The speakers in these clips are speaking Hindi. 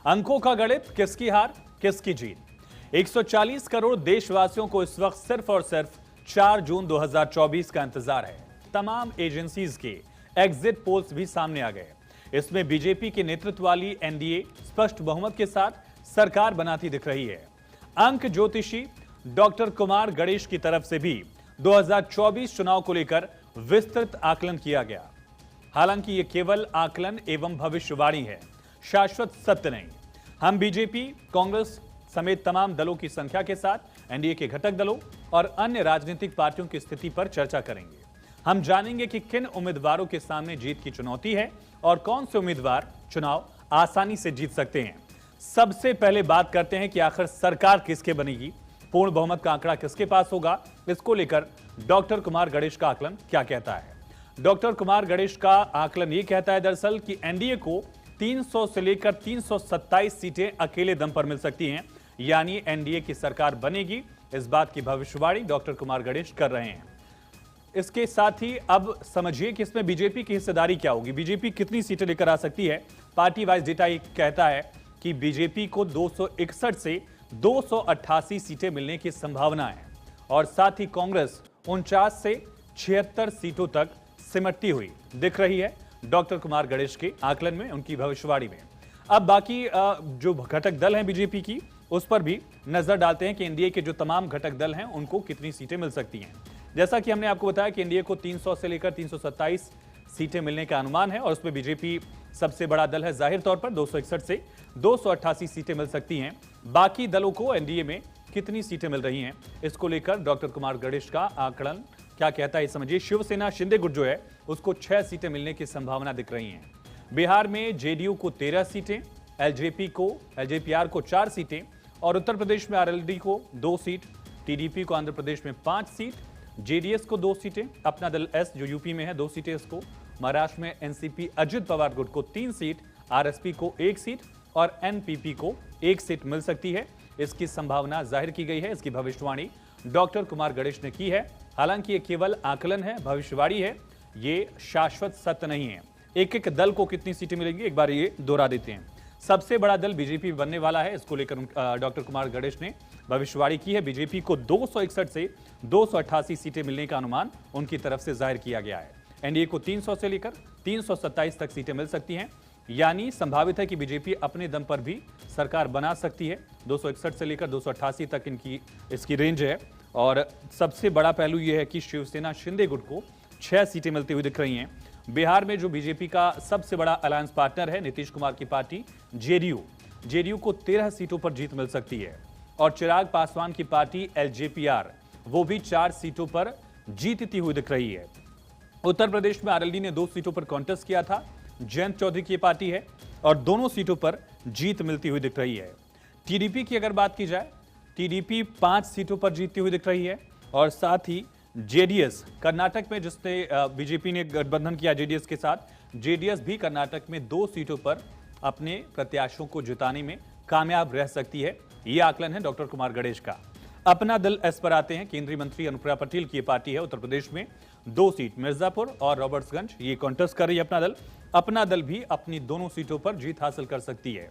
अंकों का गणित, किसकी हार किसकी जीत। 140 करोड़ देशवासियों को इस वक्त सिर्फ और सिर्फ 4 जून 2024 का इंतजार है। तमाम एजेंसीज के एग्जिट पोल्स भी सामने आ गए। इसमें बीजेपी के नेतृत्व वाली एनडीए स्पष्ट बहुमत के साथ सरकार बनाती दिख रही है। अंक ज्योतिषी डॉक्टर कुमार गणेश की तरफ से भी 2024 चुनाव को लेकर विस्तृत आकलन किया गया। हालांकि यह केवल आकलन एवं भविष्यवाणी है, शाश्वत सत्य नहीं। हम बीजेपी, कांग्रेस समेत तमाम दलों की संख्या के साथ एनडीए के घटक दलों और अन्य राजनीतिक पार्टियों की स्थिति पर चर्चा करेंगे। हम जानेंगे कि किन उम्मीदवारों के सामने जीत की चुनौती है और कौन से उम्मीदवार चुनाव आसानी से जीत सकते हैं। सबसे पहले बात करते हैं कि आखिर सरकार किसके बनेगी, पूर्ण बहुमत का आंकड़ा किसके पास होगा। इसको लेकर डॉक्टर कुमार गणेश का आकलन क्या कहता है। डॉक्टर कुमार गणेश का आकलन यह कहता है दरअसल कि एनडीए को 300 से लेकर 327 सीटें अकेले दम पर मिल सकती हैं, यानी एनडीए की सरकार बनेगी। इस बात की भविष्यवाणी डॉक्टर कुमार गणेश कर रहे हैं। इसके साथ ही अब समझिए कि इसमें बीजेपी की हिस्सेदारी क्या होगी, बीजेपी कितनी सीटें लेकर आ सकती है। पार्टी वाइज डेटा कहता है कि बीजेपी को 261 से 288 सीटें मिलने की संभावना है और साथ ही कांग्रेस 49 से 76 सीटों तक सिमटती हुई दिख रही है डॉक्टर कुमार गणेश के आकलन में, उनकी भविष्यवाणी में। अब बाकी जो घटक दल हैं बीजेपी की, उस पर भी नजर डालते हैं कि एनडीए के जो तमाम घटक दल हैं उनको कितनी सीटें मिल सकती हैं। जैसा कि हमने आपको बताया कि एनडीए को 300 से लेकर 327 सीटें मिलने का अनुमान है और उसमें बीजेपी सबसे बड़ा दल है। जाहिर तौर पर 261 से 288 सीटें मिल सकती हैं। बाकी दलों को एनडीए में कितनी सीटें मिल रही हैं, इसको लेकर डॉक्टर कुमार गणेश का आकलन क्या कहता है, समझिए। शिवसेना शिंदे गुट जो है उसको 6 सीटें मिलने की संभावना दिख रही हैं। बिहार में जेडीयू को 13 सीटें, एलजेपीआर को 4 सीटें और उत्तर प्रदेश में आरएलडी को 2 सीट, टीडीपी को आंध्र प्रदेश में 5 सीट, जेडीएस को 2 सीटें, अपना दल एस जो यूपी में है 2 सीटें इसको, महाराष्ट्र में एनसीपी अजित पवार गुट को 3 सीट, आरएसपी को 1 सीट और एनपीपी को 1 सीट मिल सकती है। इसकी संभावना जाहिर की गई है। इसकी भविष्यवाणी डॉक्टर कुमार गणेश ने की है। हालांकि ये केवल आकलन है, भविष्यवाणी है, ये शाश्वत सत्य नहीं है। एक एक दल को कितनी सीटें मिलेंगी एक बार ये दोहरा देते हैं। सबसे बड़ा दल बीजेपी बनने वाला है, इसको लेकर डॉक्टर कुमार गणेश ने भविष्यवाणी की है। बीजेपी को 261 से 288 सीटें मिलने का अनुमान उनकी तरफ से जाहिर किया गया है। एनडीए को 300 से लेकर 327 तक सीटें मिल सकती हैं, यानी संभावित है कि बीजेपी अपने दम पर भी सरकार बना सकती है। 261 से लेकर 288 तक इसकी रेंज है। और सबसे बड़ा पहलू यह है कि शिवसेना शिंदे गुट को 6 सीटें मिलती हुई दिख रही हैं। बिहार में जो बीजेपी का सबसे बड़ा अलायंस पार्टनर है नीतीश कुमार की पार्टी जेडीयू को 13 सीटों पर जीत मिल सकती है और चिराग पासवान की पार्टी एलजेपीआर वो भी 4 सीटों पर जीतती हुई दिख रही है। उत्तर प्रदेश में आरएलडी ने 2 सीटों पर कॉन्टेस्ट किया था, जयंत चौधरी की पार्टी है और दोनों सीटों पर जीत मिलती हुई दिख रही है। टीडीपी की अगर बात की जाए, टीडीपी 5 सीटों पर जीतती हुई दिख रही है और साथ ही जेडीएस कर्नाटक में, जिसने बीजेपी ने गठबंधन किया जेडीएस के साथ, जेडीएस भी कर्नाटक में 2 सीटों पर अपने प्रत्याशियों को जिताने में कामयाब रह सकती है। यह आकलन है डॉक्टर कुमार गणेश का। अपना दल एस पर आते हैं। केंद्रीय मंत्री अनुप्रिया पटेल की पार्टी है, उत्तर प्रदेश में 2 सीट मिर्जापुर और रॉबर्ट्सगंज ये कॉन्टेस्ट कर रही है अपना दल भी अपनी दोनों सीटों पर जीत हासिल कर सकती है।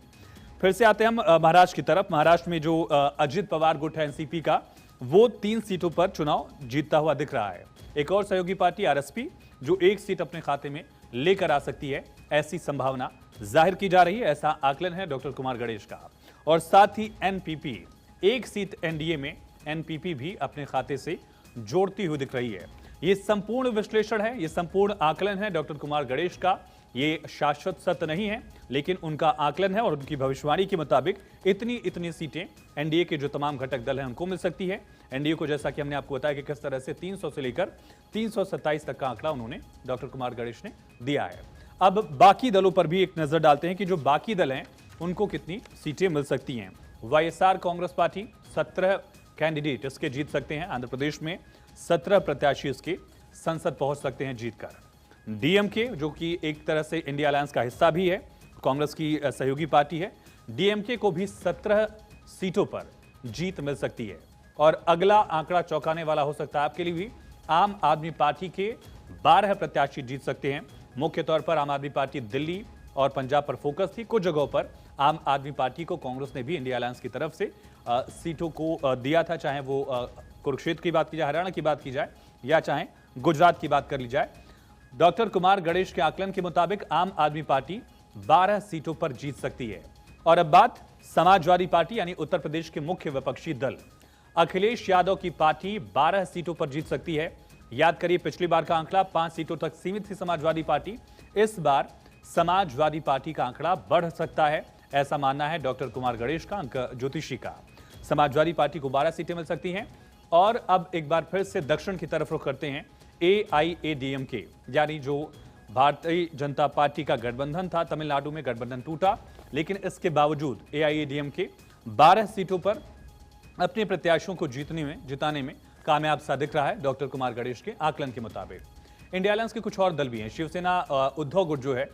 फिर से आते हैं हम महाराष्ट्र की तरफ। महाराष्ट्र में जो अजित पवार गुट है एनसीपी का, वो 3 सीटों पर चुनाव जीतता हुआ दिख रहा है। एक और सहयोगी पार्टी आरएसपी जो 1 सीट अपने खाते में लेकर आ सकती है, ऐसी संभावना जाहिर की जा रही है। ऐसा आकलन है डॉक्टर कुमार गणेश का। और साथ ही एनपीपी 1 सीट एनडीए में एनपीपी भी अपने खाते से जोड़ती हुई दिख रही है। ये संपूर्ण विश्लेषण है, ये संपूर्ण आकलन है डॉक्टर कुमार गणेश का। ये शाश्वत सत्य नहीं है, लेकिन उनका आकलन है और उनकी भविष्यवाणी के मुताबिक इतनी सीटें एनडीए के जो तमाम घटक दल हैं उनको मिल सकती है। एनडीए को, जैसा कि हमने आपको बताया कि किस तरह से 300 से लेकर 327 तक का आंकड़ा उन्होंने डॉक्टर कुमार गणेश ने दिया है। अब बाकी दलों पर भी एक नजर डालते हैं कि जो बाकी दल हैं उनको कितनी सीटें मिल सकती हैं। वाईएसआर कांग्रेस पार्टी 17 कैंडिडेट इसके जीत सकते हैं। आंध्र प्रदेश में 17 प्रत्याशी इसके संसद पहुंच सकते हैं जीतकर। डीएमके जो कि एक तरह से इंडिया अलायंस का हिस्सा भी है, कांग्रेस की सहयोगी पार्टी है, डीएमके को भी 17 सीटों पर जीत मिल सकती है। और अगला आंकड़ा चौंकाने वाला हो सकता है आपके लिए भी। आम आदमी पार्टी के 12 प्रत्याशी जीत सकते हैं। मुख्य तौर पर आम आदमी पार्टी दिल्ली, और पंजाब पर फोकस थी। कुछ जगहों पर आम आदमी पार्टी को कांग्रेस ने भी इंडिया अलायंस की तरफ से सीटों को दिया था, चाहे वो कुरुक्षेत्र की बात की जाए, हरियाणा की बात की जाए या चाहे गुजरात की बात कर ली जाए। डॉक्टर कुमार गणेश के आकलन के मुताबिक आम आदमी पार्टी 12 सीटों पर जीत सकती है। और अब बात समाजवादी पार्टी यानी उत्तर प्रदेश के मुख्य विपक्षी दल अखिलेश यादव की पार्टी 12 सीटों पर जीत सकती है। याद करिए, पिछली बार का आंकड़ा 5 सीटों तक सीमित थी समाजवादी पार्टी। इस बार समाजवादी पार्टी का आंकड़ा बढ़ सकता है, ऐसा मानना है डॉक्टर कुमार गणेश का, अंक ज्योतिषी का। समाजवादी पार्टी को 12 सीटें मिल सकती हैं। और अब एक बार फिर से दक्षिण की तरफ रुख करते हैं। AIADMK यानी जो भारतीय जनता पार्टी का गठबंधन था, तमिलनाडु में गठबंधन टूटा, लेकिन इसके बावजूद AIADMK 12 सीटों पर अपने प्रत्याशियों को जिताने में कामयाब सा दिख रहा है डॉक्टर कुमार गणेश के आकलन के मुताबिक। इंडिया अलायंस के कुछ और दल भी हैं। शिवसेना उद्धव गुट जो है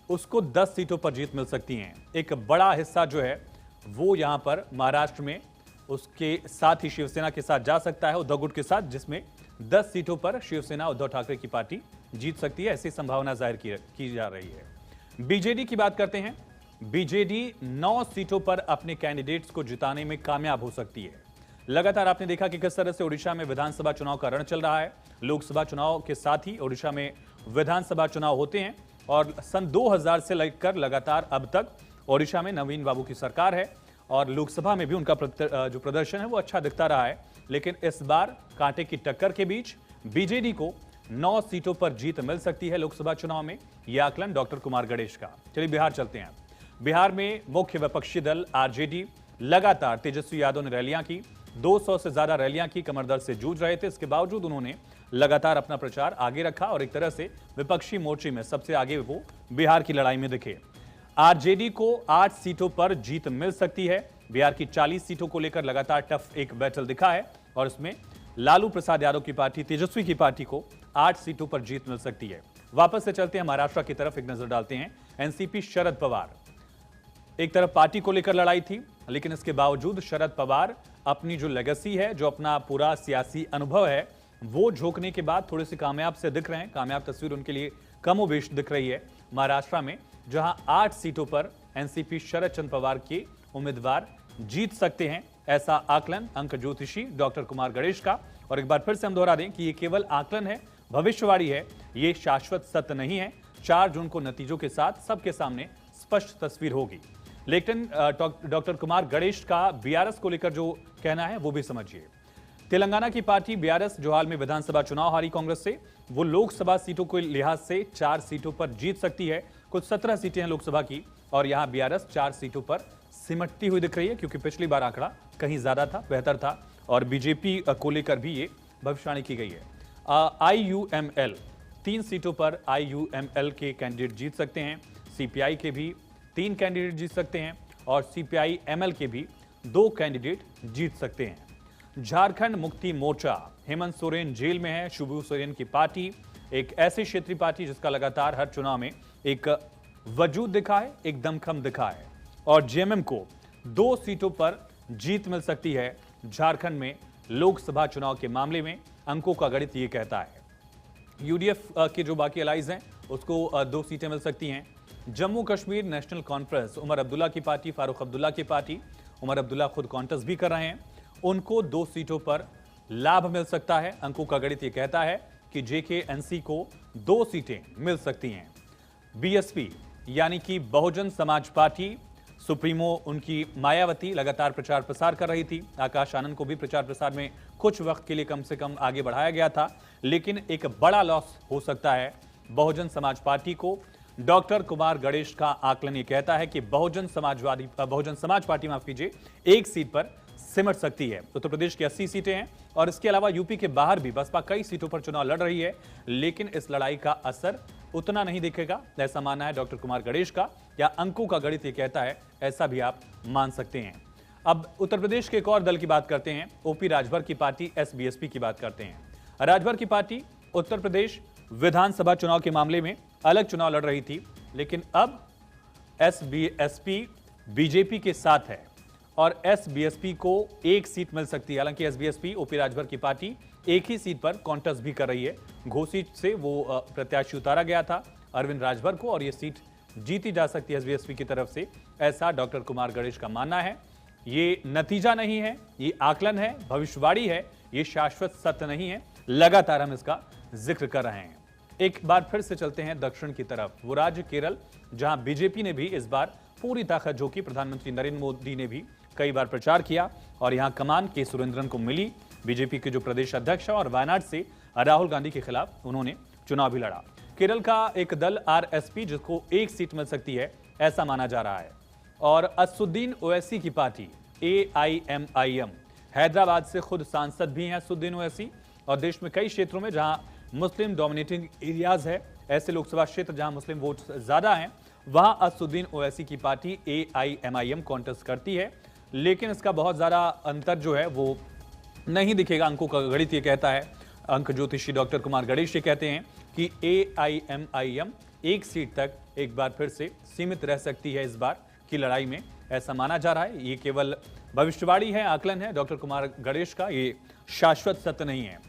उसको 10 सीटों पर जीत मिल सकती है। एक बड़ा हिस्सा जो है वो यहां पर महाराष्ट्र में उसके साथ ही शिवसेना के साथ जा सकता है, उद्धव गुट के साथ, जिसमें 10 सीटों पर शिवसेना उद्धव ठाकरे की पार्टी जीत सकती है, ऐसी संभावना जाहिर की जा रही है। बीजेडी की बात करते हैं। बीजेडी 9 सीटों पर अपने कैंडिडेट्स को जिताने में कामयाब हो सकती है। लगातार आपने देखा कि किस तरह से ओडिशा में विधानसभा चुनाव का रण चल रहा है। लोकसभा चुनाव के साथ ही ओडिशा में विधानसभा चुनाव होते हैं और सन 2000 से लेकर लगातार अब तक ओडिशा में नवीन बाबू की सरकार है और लोकसभा में भी उनका जो प्रदर्शन है वो अच्छा दिखता रहा है। लेकिन इस बार कांटे की टक्कर के बीच बीजेडी को 9 सीटों पर जीत मिल सकती है लोकसभा चुनाव में। यह आकलन डॉक्टर कुमार गणेश का। चलिए बिहार चलते हैं। बिहार में मुख्य विपक्षी दल आरजेडी लगातार तेजस्वी यादव ने रैलियां की, 200 से ज्यादा रैलियां की, कमर दर्द से जूझ रहे थे। इसके बावजूद उन्होंने लगातार अपना प्रचार आगे रखा और एक तरह से विपक्षी मोर्चे में सबसे आगे वो बिहार की लड़ाई में दिखे। आरजेडी को 8 सीटों पर जीत मिल सकती है। बिहार की 40 सीटों को लेकर लगातार टफ एक बैटल दिखा है और इसमें लालू प्रसाद यादव की पार्टी, तेजस्वी की पार्टी को 8 सीटों पर जीत मिल सकती है। वापस से चलते हैं महाराष्ट्र की तरफ, एक नजर डालते हैं। एनसीपी शरद पवार, एक तरफ पार्टी को लेकर लड़ाई थी, लेकिन इसके बावजूद शरद पवार अपनी जो लेगेसी है, जो अपना पूरा सियासी अनुभव है, वो झोंकने के बाद थोड़े से कामयाब से दिख रहे हैं। कामयाब तस्वीर उनके लिए कमोबेश दिख रही है महाराष्ट्र में, जहां 8 सीटों पर एनसीपी शरद चंद्र पवार के उम्मीदवार जीत सकते हैं, ऐसा आकलन अंक ज्योतिषी डॉक्टर कुमार गणेश का। और एक बार फिर से हम दोहरा दें कि ये केवल आकलन है, भविष्यवाणी है, ये शाश्वत सत्य नहीं है। 4 जून को नतीजों के साथ सबके सामने स्पष्ट तस्वीर होगी। लेकिन डॉक्टर कुमार गणेश का बीआरएस को लेकर जो कहना है वो भी समझिए। तेलंगाना की पार्टी बीआरएस, जो हाल में विधानसभा चुनाव हारी कांग्रेस से, वो लोकसभा सीटों के लिहाज से 4 सीटों पर जीत सकती है। कुल 17 सीटें हैं लोकसभा की और यहां बीआरएस 4 सीटों पर सिमटती हुई दिख रही है, क्योंकि पिछली बार आंकड़ा कहीं ज्यादा था, बेहतर था। और बीजेपी को लेकर भी ये भविष्यवाणी की गई है। आईयूएमएल 3 सीटों पर आईयूएमएल के कैंडिडेट जीत सकते हैं। सीपीआई के भी 3 कैंडिडेट जीत सकते हैं और सीपीआई एमएल के भी 2 कैंडिडेट जीत सकते हैं। झारखंड मुक्ति मोर्चा, हेमंत सोरेन जेल में है। शिबू सोरेन की पार्टी एक ऐसी क्षेत्रीय पार्टी जिसका लगातार हर चुनाव में एक वजूद दिखा है, एक दमखम दिखा है। और जेएमएम को 2 सीटों पर जीत मिल सकती है झारखंड में लोकसभा चुनाव के मामले में। अंकों का गणित ये कहता है। यूडीएफ के जो बाकी अलाइज हैं उसको 2 सीटें मिल सकती हैं। जम्मू कश्मीर नेशनल कॉन्फ्रेंस, उमर अब्दुल्ला की पार्टी, फारूक अब्दुल्ला की पार्टी, उमर अब्दुल्ला खुद कॉन्टेस्ट भी कर रहे हैं, उनको 2 सीटों पर लाभ मिल सकता है। अंकों का गणित ये कहता है कि जेकेएनसी को 2 सीटें मिल सकती हैं। बीएसपी यानी कि बहुजन समाज पार्टी, सुप्रीमो उनकी मायावती लगातार प्रचार प्रसार कर रही थी। आकाश आनंद को भी प्रचार प्रसार में कुछ वक्त के लिए कम से कम आगे बढ़ाया गया था, लेकिन एक बड़ा लॉस हो सकता है बहुजन समाज पार्टी को। डॉक्टर कुमार गणेश का आकलन ये कहता है कि बहुजन समाज पार्टी, माफ कीजिए, 1 सीट पर सिमट सकती है। उत्तर प्रदेश की 80 सीटें हैं और इसके अलावा यूपी के बाहर भी बसपा कई सीटों पर चुनाव लड़ रही है, लेकिन इस लड़ाई का असर उतना नहीं दिखेगा, ऐसा मानना है डॉक्टर कुमार गणेश का, या अंकों का गणित ये कहता है, ऐसा भी आप मान सकते हैं। अब उत्तर प्रदेश के एक और दल की बात करते हैं। ओपी राजभर की पार्टी एसबीएसपी की बात करते हैं। राजभर की पार्टी उत्तर प्रदेश विधानसभा चुनाव के मामले में अलग चुनाव लड़ रही थी, लेकिन अब एसबीएसपी बीजेपी के साथ है और एसबीएसपी को 1 सीट मिल सकती है। हालांकि एसबीएसपी, ओपी राजभर की पार्टी, एक ही सीट पर कॉन्टेस्ट भी कर रही है। घोसी से वो प्रत्याशी उतारा गया था अरविंद राजभर को और ये सीट जीती जा सकती है एसबीएसपी की तरफ से, ऐसा डॉक्टर कुमार गणेश का मानना है। ये नतीजा नहीं है, ये आकलन है, भविष्यवाणी है, ये शाश्वत सत्य नहीं है। लगातार हम इसका जिक्र कर रहे हैं। एक बार फिर से चलते हैं दक्षिण की तरफ, वो राज्य केरल, जहां बीजेपी ने भी इस बार पूरी ताकत झोंकी। प्रधानमंत्री नरेंद्र मोदी ने भी कई बार प्रचार किया और यहां कमान के सुरेंद्रन को मिली। बीजेपी के जो प्रदेश अध्यक्ष है और वायनाड से राहुल गांधी के खिलाफ उन्होंने चुनाव भी लड़ा। केरल का एक दल आरएसपी, जिसको एक सीट मिल सकती है ऐसा माना जा रहा है। और असुद्दीन ओवैसी की पार्टी AIMIM, हैदराबाद से खुद सांसद भी हैं असुद्दीन ओवैसी। और देश में कई क्षेत्रों में जहां मुस्लिम डोमिनेटिंग एरियाज है, ऐसे लोकसभा क्षेत्र जहां मुस्लिम वोट ज्यादा हैं, वहां असुद्दीन ओवैसी की पार्टी AIMIM कॉन्टेस्ट करती है। लेकिन इसका बहुत ज्यादा अंतर जो है वो नहीं दिखेगा। अंकों का गणित ये कहता है, अंक ज्योतिषी डॉक्टर कुमार गणेश ये कहते हैं कि AIMIM एक सीट तक एक बार फिर से सीमित रह सकती है इस बार की लड़ाई में, ऐसा माना जा रहा है। ये केवल भविष्यवाणी है, आकलन है डॉक्टर कुमार गणेश का, ये शाश्वत सत्य नहीं है।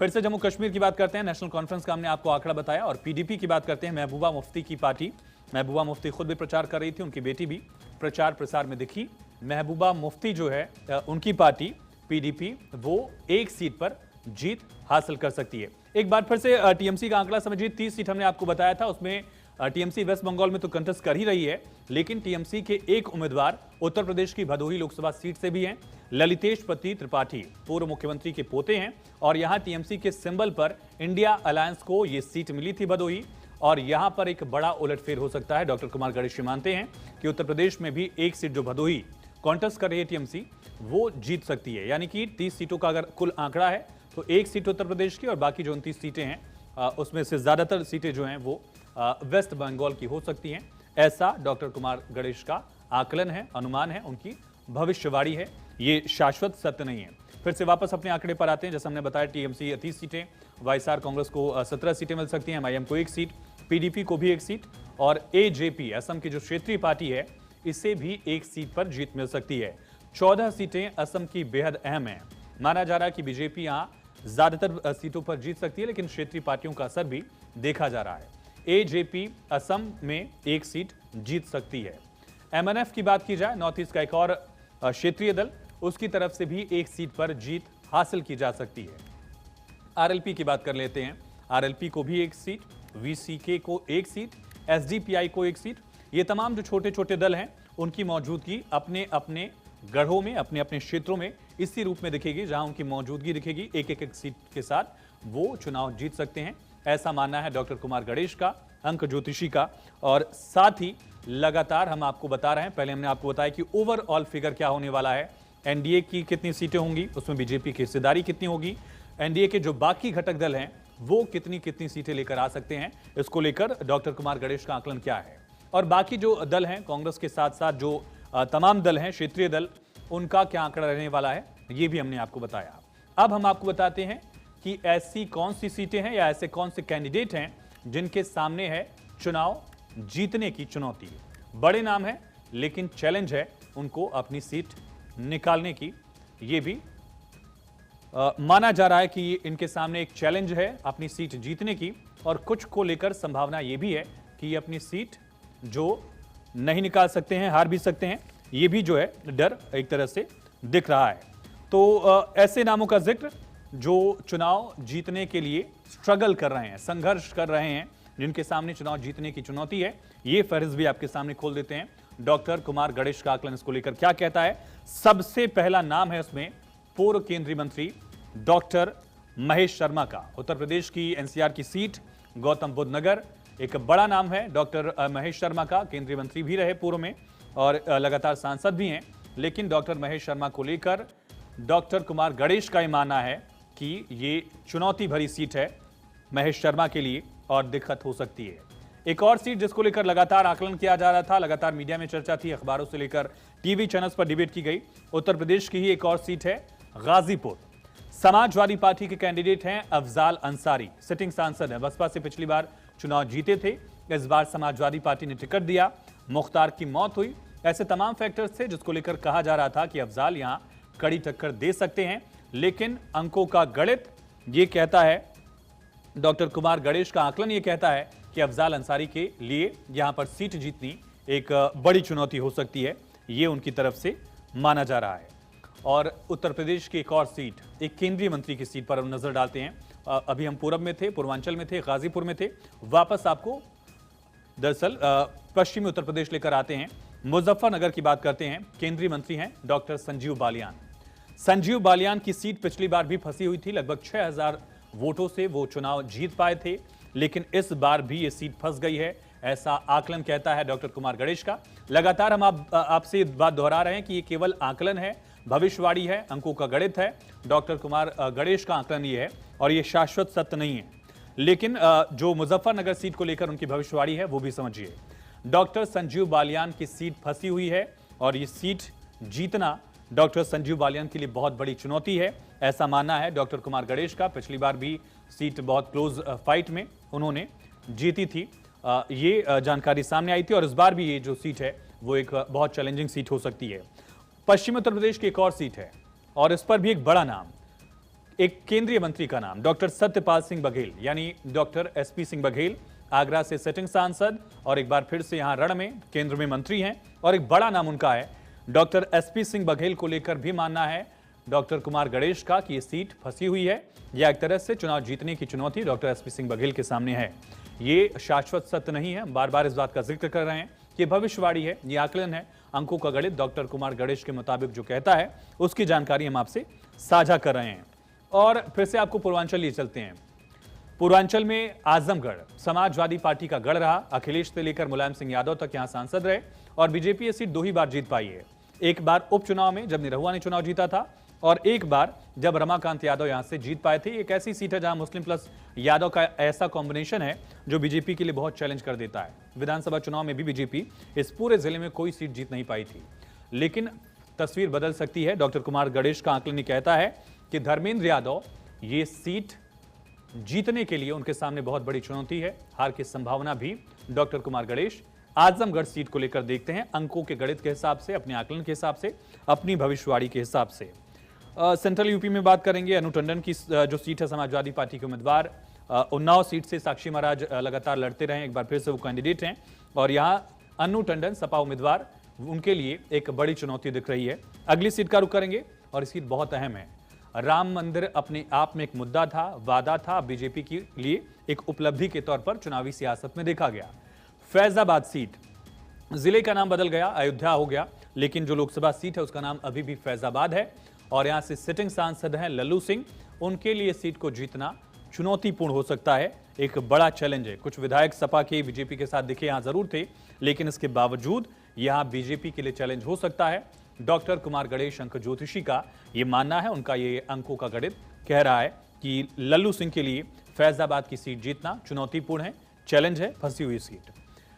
फिर से जम्मू कश्मीर की बात करते हैं। नेशनल कॉन्फ्रेंस का हमने आपको आंकड़ा बताया। और PDP की बात करते हैं। महबूबा मुफ्ती की पार्टी, महबूबा मुफ्ती खुद भी प्रचार कर रही थी, उनकी बेटी भी प्रचार प्रसार में दिखी। महबूबा मुफ्ती जो है उनकी पार्टी PDP, वो एक सीट पर जीत हासिल कर सकती है। एक बार फिर से TMC का आंकड़ा समझिए। 30 सीट हमने आपको बताया था, उसमें TMC वेस्ट बंगाल में तो कंटेस्ट कर ही रही है, लेकिन TMC के एक उम्मीदवार उत्तर प्रदेश की भदोही लोकसभा सीट से भी हैं। ललितेश पति त्रिपाठी पूर्व मुख्यमंत्री के पोते हैं और यहां TMC के सिंबल पर इंडिया अलायंस को यह सीट मिली थी भदोही। और यहां पर एक बड़ा उलटफेर हो सकता है। डॉक्टर कुमार गणेश मानते हैं कि उत्तर प्रदेश में भी एक सीट जो भदोही कॉन्टेस्ट कर रही है TMC, वो जीत सकती है। यानी कि 30 सीटों का अगर कुल आंकड़ा है तो एक सीट उत्तर प्रदेश की और बाकी जो 29 सीटें हैं उसमें से ज्यादातर सीटें जो हैं वो वेस्ट बंगाल की हो सकती हैं, ऐसा डॉक्टर कुमार गणेश का आकलन है, अनुमान है, उनकी भविष्यवाणी है। ये शाश्वत सत्य नहीं है। फिर से वापस अपने आंकड़े पर आते हैं। जैसे हमने बताया, TMC 30 सीटें, YSR कांग्रेस को 17 सीटें मिल सकती हैं, MIM को 1 सीट, PDP को भी 1 सीट और AJP असम की जो क्षेत्रीय पार्टी है, इसे भी 1 सीट पर जीत मिल सकती है। 14 सीटें असम की बेहद अहम है। माना जा रहा है कि बीजेपी यहां ज्यादातर सीटों पर जीत सकती है, लेकिन क्षेत्रीय पार्टियों का असर भी देखा जा रहा है। AJP असम में 1 सीट जीत सकती है। MNF की बात की जाए, नॉर्थ ईस्ट का एक और क्षेत्रीय दल, उसकी तरफ से भी 1 सीट पर जीत हासिल की जा सकती है। RLP की बात कर लेते हैं। RLP को भी 1 सीट, VCK को 1 सीट, SDPI को 1 सीट। ये तमाम जो छोटे छोटे दल हैं, उनकी मौजूदगी अपने अपने गढ़ों में, अपने अपने क्षेत्रों में इसी रूप में दिखेगी, जहां उनकी मौजूदगी दिखेगी। एक सीट के साथ वो चुनाव जीत सकते हैं, ऐसा मानना है डॉक्टर कुमार गणेश का, अंक ज्योतिषी का। और साथ ही लगातार हम आपको बता रहे हैं, पहले हमने आपको बताया कि ओवरऑल फिगर क्या होने वाला है, एनडीए की कितनी सीटें होंगी, उसमें बीजेपी की हिस्सेदारी कितनी होगी, एनडीए के जो बाकी घटक दल हैं वो कितनी कितनी सीटें लेकर आ सकते हैं, इसको लेकर डॉक्टर कुमार गणेश का आकलन क्या है। और बाकी जो दल हैं, कांग्रेस के साथ साथ जो तमाम दल हैं, क्षेत्रीय दल, उनका क्या आंकड़ा रहने वाला है, ये भी हमने आपको बताया। अब हम आपको बताते हैं कि ऐसी कौन सी सीटें हैं या ऐसे कौन से कैंडिडेट हैं जिनके सामने है चुनाव जीतने की चुनौती। बड़े नाम है, लेकिन चैलेंज है उनको अपनी सीट निकालने की। ये भी माना जा रहा है कि इनके सामने एक चैलेंज है अपनी सीट जीतने की, और कुछ को लेकर संभावना ये भी है कि ये अपनी सीट जो नहीं निकाल सकते हैं, हार भी सकते हैं। ये भी जो है डर एक तरह से दिख रहा है। तो ऐसे नामों का जिक्र जो चुनाव जीतने के लिए स्ट्रगल कर रहे हैं, संघर्ष कर रहे हैं, जिनके सामने चुनाव जीतने की चुनौती है, ये फहरिस्त भी आपके सामने खोल देते हैं। डॉक्टर कुमार गणेश का आकलन इसको लेकर क्या कहता है। सबसे पहला नाम है उसमें पूर्व केंद्रीय मंत्री डॉक्टर महेश शर्मा का। उत्तर प्रदेश की एनसीआर की सीट गौतम बुद्ध नगर, एक बड़ा नाम है डॉक्टर महेश शर्मा का। केंद्रीय मंत्री भी रहे पूर्व में और लगातार सांसद भी हैं। लेकिन डॉक्टर महेश शर्मा को लेकर डॉक्टर कुमार गणेश का यह मानना है कि ये चुनौती भरी सीट है महेश शर्मा के लिए और दिक्कत हो सकती है। एक और सीट जिसको लेकर लगातार आकलन किया जा रहा था, लगातार मीडिया में चर्चा थी, अखबारों से लेकर टीवी चैनल्स पर डिबेट की गई, उत्तर प्रदेश की ही एक और सीट है गाजीपुर। समाजवादी पार्टी के कैंडिडेट हैं अफजाल अंसारी, सिटिंग सांसद हैं, बसपा से पिछली बार चुनाव जीते थे, इस बार समाजवादी पार्टी ने टिकट दिया, मुख्तार की मौत हुई। ऐसे तमाम फैक्टर्स थे जिसको लेकर कहा जा रहा था कि अफजाल यहां कड़ी टक्कर दे सकते हैं। लेकिन अंकों का गणित ये कहता है, डॉक्टर कुमार गणेश का आकलन ये कहता है कि अफजाल अंसारी के लिए यहां पर सीट जीतनी एक बड़ी चुनौती हो सकती है, ये उनकी तरफ से माना जा रहा है। और उत्तर प्रदेश की एक और सीट, एक केंद्रीय मंत्री की सीट पर हम नजर डालते हैं। अभी हम पूरब में थे, पूर्वांचल में थे, गाजीपुर में थे, वापस आपको दरअसल पश्चिमी उत्तर प्रदेश लेकर आते हैं। मुजफ्फरनगर की बात करते हैं। केंद्रीय मंत्री हैं डॉक्टर संजीव बालियान। संजीव बालियान की सीट पिछली बार भी फंसी हुई थी, लगभग 6000 वोटों से वो चुनाव जीत पाए थे, लेकिन इस बार भी ये सीट फंस गई है, ऐसा आकलन कहता है डॉक्टर कुमार गणेश का। लगातार हम आपसे बात दोहरा रहे हैं कि ये केवल आकलन है, भविष्यवाणी है, अंकों का गणित है। डॉक्टर कुमार गणेश का आकलन ये है और ये शाश्वत सत्य नहीं है। लेकिन जो मुजफ्फरनगर सीट को लेकर उनकी भविष्यवाणी है वो भी समझिए। डॉक्टर संजीव बालियान की सीट फंसी हुई है और ये सीट जीतना डॉक्टर संजीव बालियान के लिए बहुत बड़ी चुनौती है, ऐसा मानना है डॉक्टर कुमार गणेश का। पिछली बार भी सीट बहुत क्लोज फाइट में उन्होंने जीती थी, ये जानकारी सामने आई थी। और इस बार भी ये जो सीट है वो एक बहुत चैलेंजिंग सीट हो सकती है। पश्चिमी उत्तर प्रदेश की एक और सीट है और इस पर भी एक बड़ा नाम, एक केंद्रीय मंत्री का नाम, डॉक्टर सत्यपाल सिंह बघेल यानी डॉक्टर एसपी सिंह बघेल, आगरा से सिटिंग सांसद और एक बार फिर से यहां रण में केंद्र में मंत्री हैं और एक बड़ा नाम उनका है। डॉक्टर एसपी सिंह बघेल को लेकर भी मानना है डॉक्टर कुमार गणेश का कि ये सीट फंसी हुई है या एक तरह से चुनाव जीतने की चुनौती डॉक्टर एसपी सिंह बघेल के सामने है। ये शाश्वत सत्य नहीं है, बार बार इस बात का जिक्र कर रहे हैं कि भविष्यवाणी है, ये आकलन है, अंकों का गणित डॉक्टर कुमार गणेश के मुताबिक जो कहता है उसकी जानकारी हम आपसे साझा कर रहे हैं। और फिर से आपको पूर्वांचल लिए चलते हैं। पूर्वांचल में आजमगढ़ समाजवादी पार्टी का गढ़ रहा। अखिलेश से लेकर मुलायम सिंह यादव तक यहां सांसद रहे और बीजेपी ये सीट 2 ही बार जीत पाई है। एक बार उपचुनाव में जब निरहुआ ने चुनाव जीता था और एक बार जब रमाकांत यादव यहां से जीत पाए थे। एक ऐसी सीट है जहां मुस्लिम प्लस यादव का ऐसा कॉम्बिनेशन है जो बीजेपी के लिए बहुत चैलेंज कर देता है। विधानसभा चुनाव में भी बीजेपी इस पूरे जिले में कोई सीट जीत नहीं पाई थी, लेकिन तस्वीर बदल सकती है। डॉक्टर कुमार गणेश का आकलन ये कहता है कि धर्मेंद्र यादव ये सीट जीतने के लिए उनके सामने बहुत बड़ी चुनौती है। हार की संभावना भी डॉक्टर कुमार गणेश आजमगढ़ सीट को लेकर देखते हैं, अंकों के गणित के हिसाब से, अपने आकलन के हिसाब से, अपनी भविष्यवाणी के हिसाब से। सेंट्रल यूपी में बात करेंगे। अनु टंडन की जो सीट है समाजवादी पार्टी के उम्मीदवार, उन्नाव सीट से साक्षी महाराज लगातार लड़ते रहे, एक बार फिर से वो कैंडिडेट हैं और यहां अनु टंडन सपा उम्मीदवार, उनके लिए एक बड़ी चुनौती दिख रही है। अगली सीट का रुख करेंगे और सीट बहुत अहम है। राम मंदिर अपने आप में एक मुद्दा था, वादा था, बीजेपी के लिए एक उपलब्धि के तौर पर चुनावी सियासत में देखा गया। फैजाबाद सीट, जिले का नाम बदल गया, अयोध्या हो गया, लेकिन जो लोकसभा सीट है उसका नाम अभी भी फैजाबाद है और यहां से सिटिंग सांसद हैं लल्लू सिंह। उनके लिए सीट को जीतना चुनौतीपूर्ण हो सकता है, एक बड़ा चैलेंज है। कुछ विधायक सपा के बीजेपी के साथ दिखे यहां जरूर थे, लेकिन इसके बावजूद यहां बीजेपी के लिए चैलेंज हो सकता है। डॉक्टर कुमार गणेश अंक ज्योतिषी का यह मानना है, उनका ये अंकों का गणित कह रहा है कि लल्लू सिंह के लिए फैजाबाद की सीट जीतना चुनौतीपूर्ण है, चैलेंज है, फंसी हुई सीट।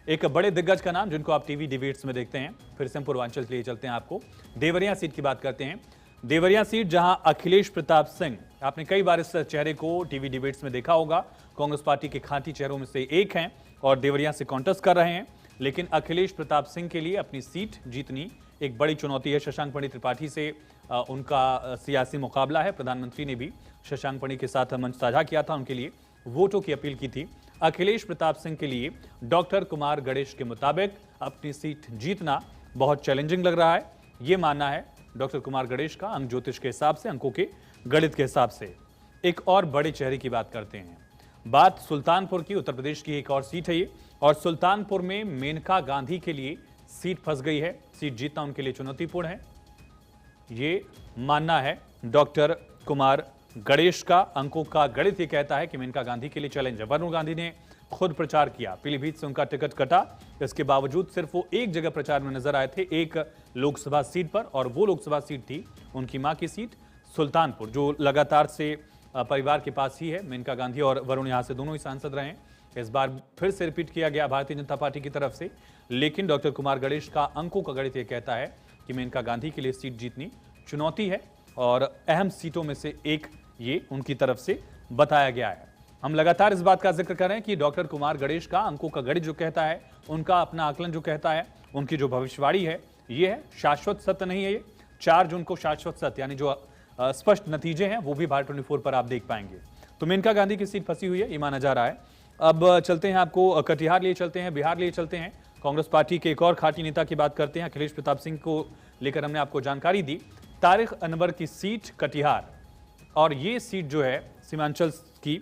एक बड़े दिग्गज का नाम जिनको आप टीवी डिबेट्स में देखते हैं, फिर से हम पूर्वांचल के लिए चलते हैं, आपको देवरिया सीट की बात करते हैं। देवरिया सीट जहां अखिलेश प्रताप सिंह, आपने कई बार इस चेहरे को टीवी डिबेट्स में देखा होगा, कांग्रेस पार्टी के खांटी चेहरों में से एक हैं और देवरिया से कॉन्टेस्ट कर रहे हैं, लेकिन अखिलेश प्रताप सिंह के लिए अपनी सीट जीतनी एक बड़ी चुनौती है। शशांक पंडित त्रिपाठी से उनका सियासी मुकाबला है। प्रधानमंत्री ने भी शशांक पंडित के साथ मंच साझा किया था, उनके लिए वोटों की अपील की थी। अखिलेश प्रताप सिंह के लिए डॉक्टर कुमार गणेश के मुताबिक अपनी सीट जीतना बहुत चैलेंजिंग लग रहा है, यह मानना है डॉक्टर कुमार गणेश का अंक ज्योतिष के हिसाब से, अंकों के गणित के हिसाब से। एक और बड़े चेहरे की बात करते हैं, बात सुल्तानपुर की, उत्तर प्रदेश की एक और सीट है ये, और सुल्तानपुर में मेनका गांधी के लिए सीट फंस गई है, सीट जीतना उनके लिए चुनौतीपूर्ण है, ये मानना है डॉक्टर कुमार गणेश का। अंकों का गणित ये कहता है कि मेनका गांधी के लिए चैलेंज है। वरुण गांधी ने खुद प्रचार किया, पीलीभीत से उनका टिकट कटा, इसके बावजूद सिर्फ वो एक जगह प्रचार में नजर आए थे, एक लोकसभा सीट पर, और वो लोकसभा सीट थी उनकी मां की सीट सुल्तानपुर, जो लगातार से परिवार के पास ही है। मेनका गांधी और वरुण यहां से दोनों ही सांसद रहे। इस बार फिर से रिपीट किया गया भारतीय जनता पार्टी की तरफ से, लेकिन डॉक्टर कुमार गणेश का अंकों का गणित यह कहता है कि मेनका गांधी के लिए सीट जीतनी चुनौती है और अहम सीटों में से एक ये उनकी तरफ से बताया गया है। हम लगातार इस बात का जिक्र कर रहे हैं कि डॉक्टर कुमार गणेश का अंकों का गणित जो कहता है, उनका अपना आकलन जो कहता है, उनकी जो भविष्यवाणी है, ये है शाश्वत सत्य नहीं है। ये 4 जून को शाश्वत सत्य यानी जो स्पष्ट नतीजे हैं वो भी भारत 24 पर आप देख पाएंगे। तो मेनका गांधी की सीट फंसी हुई है, ये माना जा रहा है। अब चलते हैं, आपको कटिहार लिए चलते हैं, बिहार लिए चलते हैं। कांग्रेस पार्टी के एक और खाटी नेता की बात करते हैं। अखिलेश प्रताप सिंह को लेकर हमने आपको जानकारी दी। तारिक अनवर की सीट कटिहार, और ये सीट जो है सीमांचल की,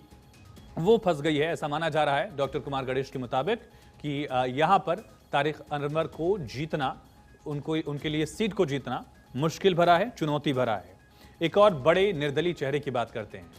वो फंस गई है, ऐसा माना जा रहा है डॉक्टर कुमार गणेश के मुताबिक कि यहां पर तारिक अनवर को जीतना, उनके लिए सीट को जीतना मुश्किल भरा है, चुनौती भरा है। एक और बड़े निर्दलीय चेहरे की बात करते हैं,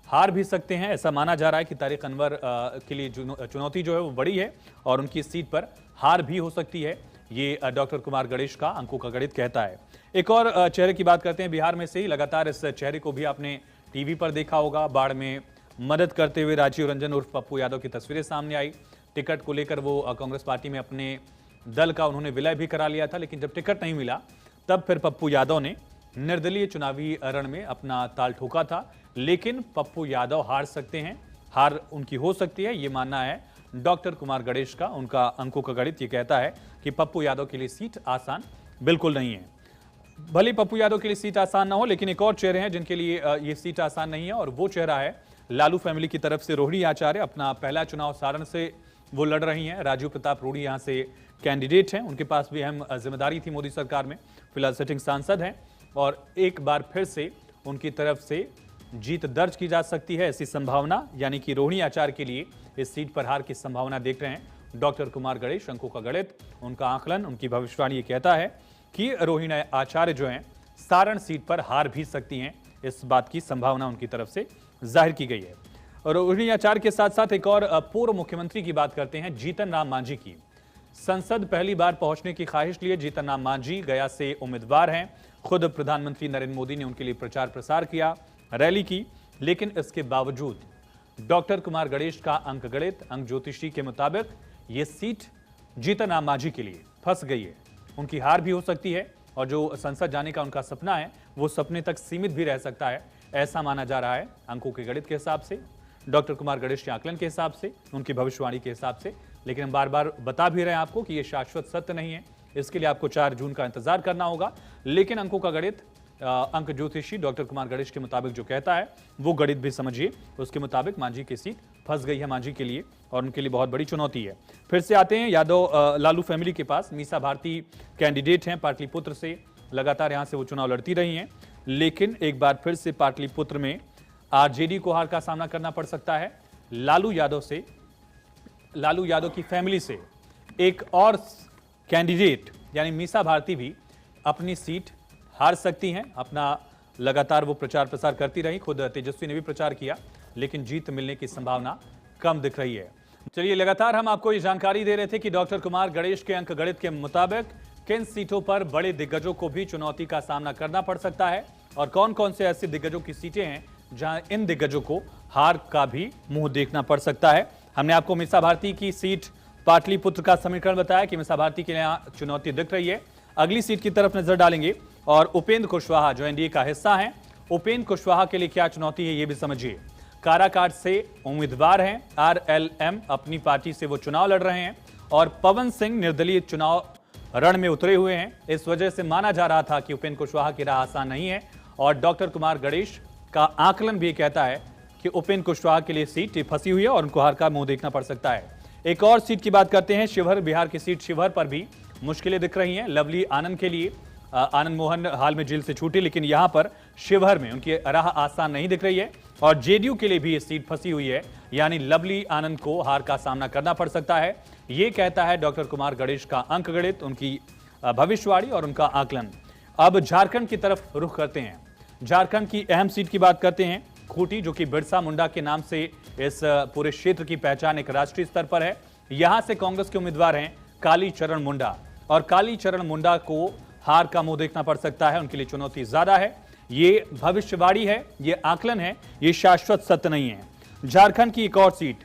हार भी सकते हैं, ऐसा माना जा रहा है कि तारिक अनवर के लिए चुनौती जो है वो बड़ी है और उनकी सीट पर हार भी हो सकती है, ये डॉक्टर कुमार गणेश का अंकों का गणित कहता है। एक और चेहरे की बात करते हैं बिहार में से ही। लगातार इस चेहरे को भी आपने टीवी पर देखा होगा, बाढ़ में मदद करते हुए राजीव रंजन उर्फ पप्पू यादव की तस्वीरें सामने आई। टिकट को लेकर वो कांग्रेस पार्टी में अपने दल का उन्होंने विलय भी करा लिया था, लेकिन जब टिकट नहीं मिला तब फिर पप्पू यादव ने निर्दलीय चुनावी रण में अपना ताल ठोका था। लेकिन पप्पू यादव हार सकते हैं, हार उनकी हो सकती है, ये मानना है डॉक्टर कुमार गणेश का। उनका अंकों का गणित ये कहता है कि पप्पू यादव के लिए सीट आसान बिल्कुल नहीं है। भले पप्पू यादव के लिए सीट आसान ना हो, लेकिन एक और चेहरे हैं जिनके लिए ये सीट आसान नहीं है, और वो चेहरा है लालू फैमिली की तरफ से रोहिणी आचार्य। अपना पहला चुनाव सारण से वो लड़ रही हैं। राजीव प्रताप रूडी यहाँ से कैंडिडेट हैं, उनके पास भी अहम जिम्मेदारी थी मोदी सरकार में। फिलहाल सिटिंग सांसद हैं और एक बार फिर से उनकी तरफ से जीत दर्ज की जा सकती है, ऐसी संभावना, यानी कि रोहिणी आचार्य के लिए इस सीट पर हार की संभावना देख रहे हैं डॉक्टर कुमार गणेश। अंकों का गणित, उनका आकलन, उनकी भविष्यवाणी ये कहता है कि रोहिणी आचार्य जो हैं सारण सीट पर हार भी सकती हैं, इस बात की संभावना उनकी तरफ से जाहिर की गई है। और रोहिणी आचार्य के साथ साथ एक और पूर्व मुख्यमंत्री की बात करते हैं, जीतन राम मांझी की। संसद पहली बार पहुंचने की ख्वाहिश लिए जीतन राम मांझी गया से उम्मीदवार हैं। खुद प्रधानमंत्री नरेंद्र मोदी ने उनके लिए प्रचार प्रसार किया, रैली की, लेकिन इसके बावजूद डॉक्टर कुमार गणेश का अंक गणित, अंक ज्योतिषी के मुताबिक ये सीट जीतन राम मांझी के लिए फंस गई है। उनकी हार भी हो सकती है और जो संसद जाने का उनका सपना है वो सपने तक सीमित भी रह सकता है, ऐसा माना जा रहा है अंकों के गणित के हिसाब से, डॉक्टर कुमार गणेश के आकलन के हिसाब से, उनकी भविष्यवाणी के हिसाब से। लेकिन हम बार बार बता भी रहे हैं आपको कि यह शाश्वत सत्य नहीं है, इसके लिए आपको 4 जून का इंतजार करना होगा। लेकिन अंकों का गणित, अंक ज्योतिषी डॉक्टर कुमार गणेश के मुताबिक जो कहता है वो गणित भी समझिए, उसके मुताबिक मांझी की सीट फंस गई है मांझी के लिए, और उनके लिए बहुत बड़ी चुनौती है। फिर से आते हैं यादव लालू फैमिली के पास। मीसा भारती कैंडिडेट हैं पाटलिपुत्र से, लगातार यहां से वो चुनाव लड़ती रही हैं, लेकिन एक बार फिर से पाटलिपुत्र में आरजेडी को हार का सामना करना पड़ सकता है। लालू यादव की फैमिली से एक और कैंडिडेट यानी मीसा भारती भी अपनी सीट हार सकती हैं। अपना लगातार वो प्रचार प्रसार करती रही, खुद तेजस्वी ने भी प्रचार किया, लेकिन जीत मिलने की संभावना कम दिख रही है। चलिए, लगातार हम आपको ये जानकारी दे रहे थे कि डॉक्टर कुमार गणेश के अंक गणित के मुताबिक किन सीटों पर बड़े दिग्गजों को भी चुनौती का सामना करना पड़ सकता है और कौन कौन से ऐसे दिग्गजों की सीटें हैं जहां इन दिग्गजों को हार का भी मुंह देखना पड़ सकता है। हमने आपको मीसा भारती की सीट पाटलिपुत्र का समीकरण बताया कि मीसा भारती के लिए चुनौती दिख रही है। अगली सीट की तरफ नजर डालेंगे और उपेंद्र कुशवाहा जो एनडीए का हिस्सा हैं, उपेंद्र कुशवाहा के लिए क्या चुनौती है ये भी समझिए। काराकाट से उम्मीदवार हैं, आरएलएम अपनी पार्टी से वो चुनाव लड़ रहे हैं और पवन सिंह निर्दलीय चुनाव रण में उतरे हुए हैं। इस वजह से माना जा रहा था कि उपेंद्र कुशवाहा की राह आसान नहीं है और डॉक्टर कुमार गणेश का आकलन भी कहता है कि उपेंद्र कुशवाहा के लिए सीट फंसी हुई है और उनको हार का मुंह देखना पड़ सकता है। एक और सीट की बात करते हैं, शिवहर, बिहार की सीट शिवहर पर भी मुश्किलें दिख रही हैं लवली आनंद के लिए। आनंद मोहन हाल में जेल से छूटे, लेकिन यहां पर शिवहर में उनकी राह आसान नहीं दिख रही है और जेडीयू के लिए भी ये सीट फंसी हुई है, यानी लवली आनंद को हार का सामना करना पड़ सकता है। ये कहता है डॉक्टर कुमार गणेश का अंक गणित, उनकी भविष्यवाणी और उनका आकलन। अब झारखंड की तरफ रुख करते हैं। झारखंड की अहम सीट की बात करते हैं, खूंटी, जो कि बिरसा मुंडा के नाम से इस पूरे क्षेत्र की पहचान एक राष्ट्रीय स्तर पर है। यहां से कांग्रेस के उम्मीदवार हैं कालीचरण मुंडा और कालीचरण मुंडा को हार का मुंह देखना पड़ सकता है, उनके लिए चुनौती ज्यादा है। ये भविष्यवाणी है, ये आकलन है, ये शाश्वत सत्य नहीं है। झारखंड की एक और सीट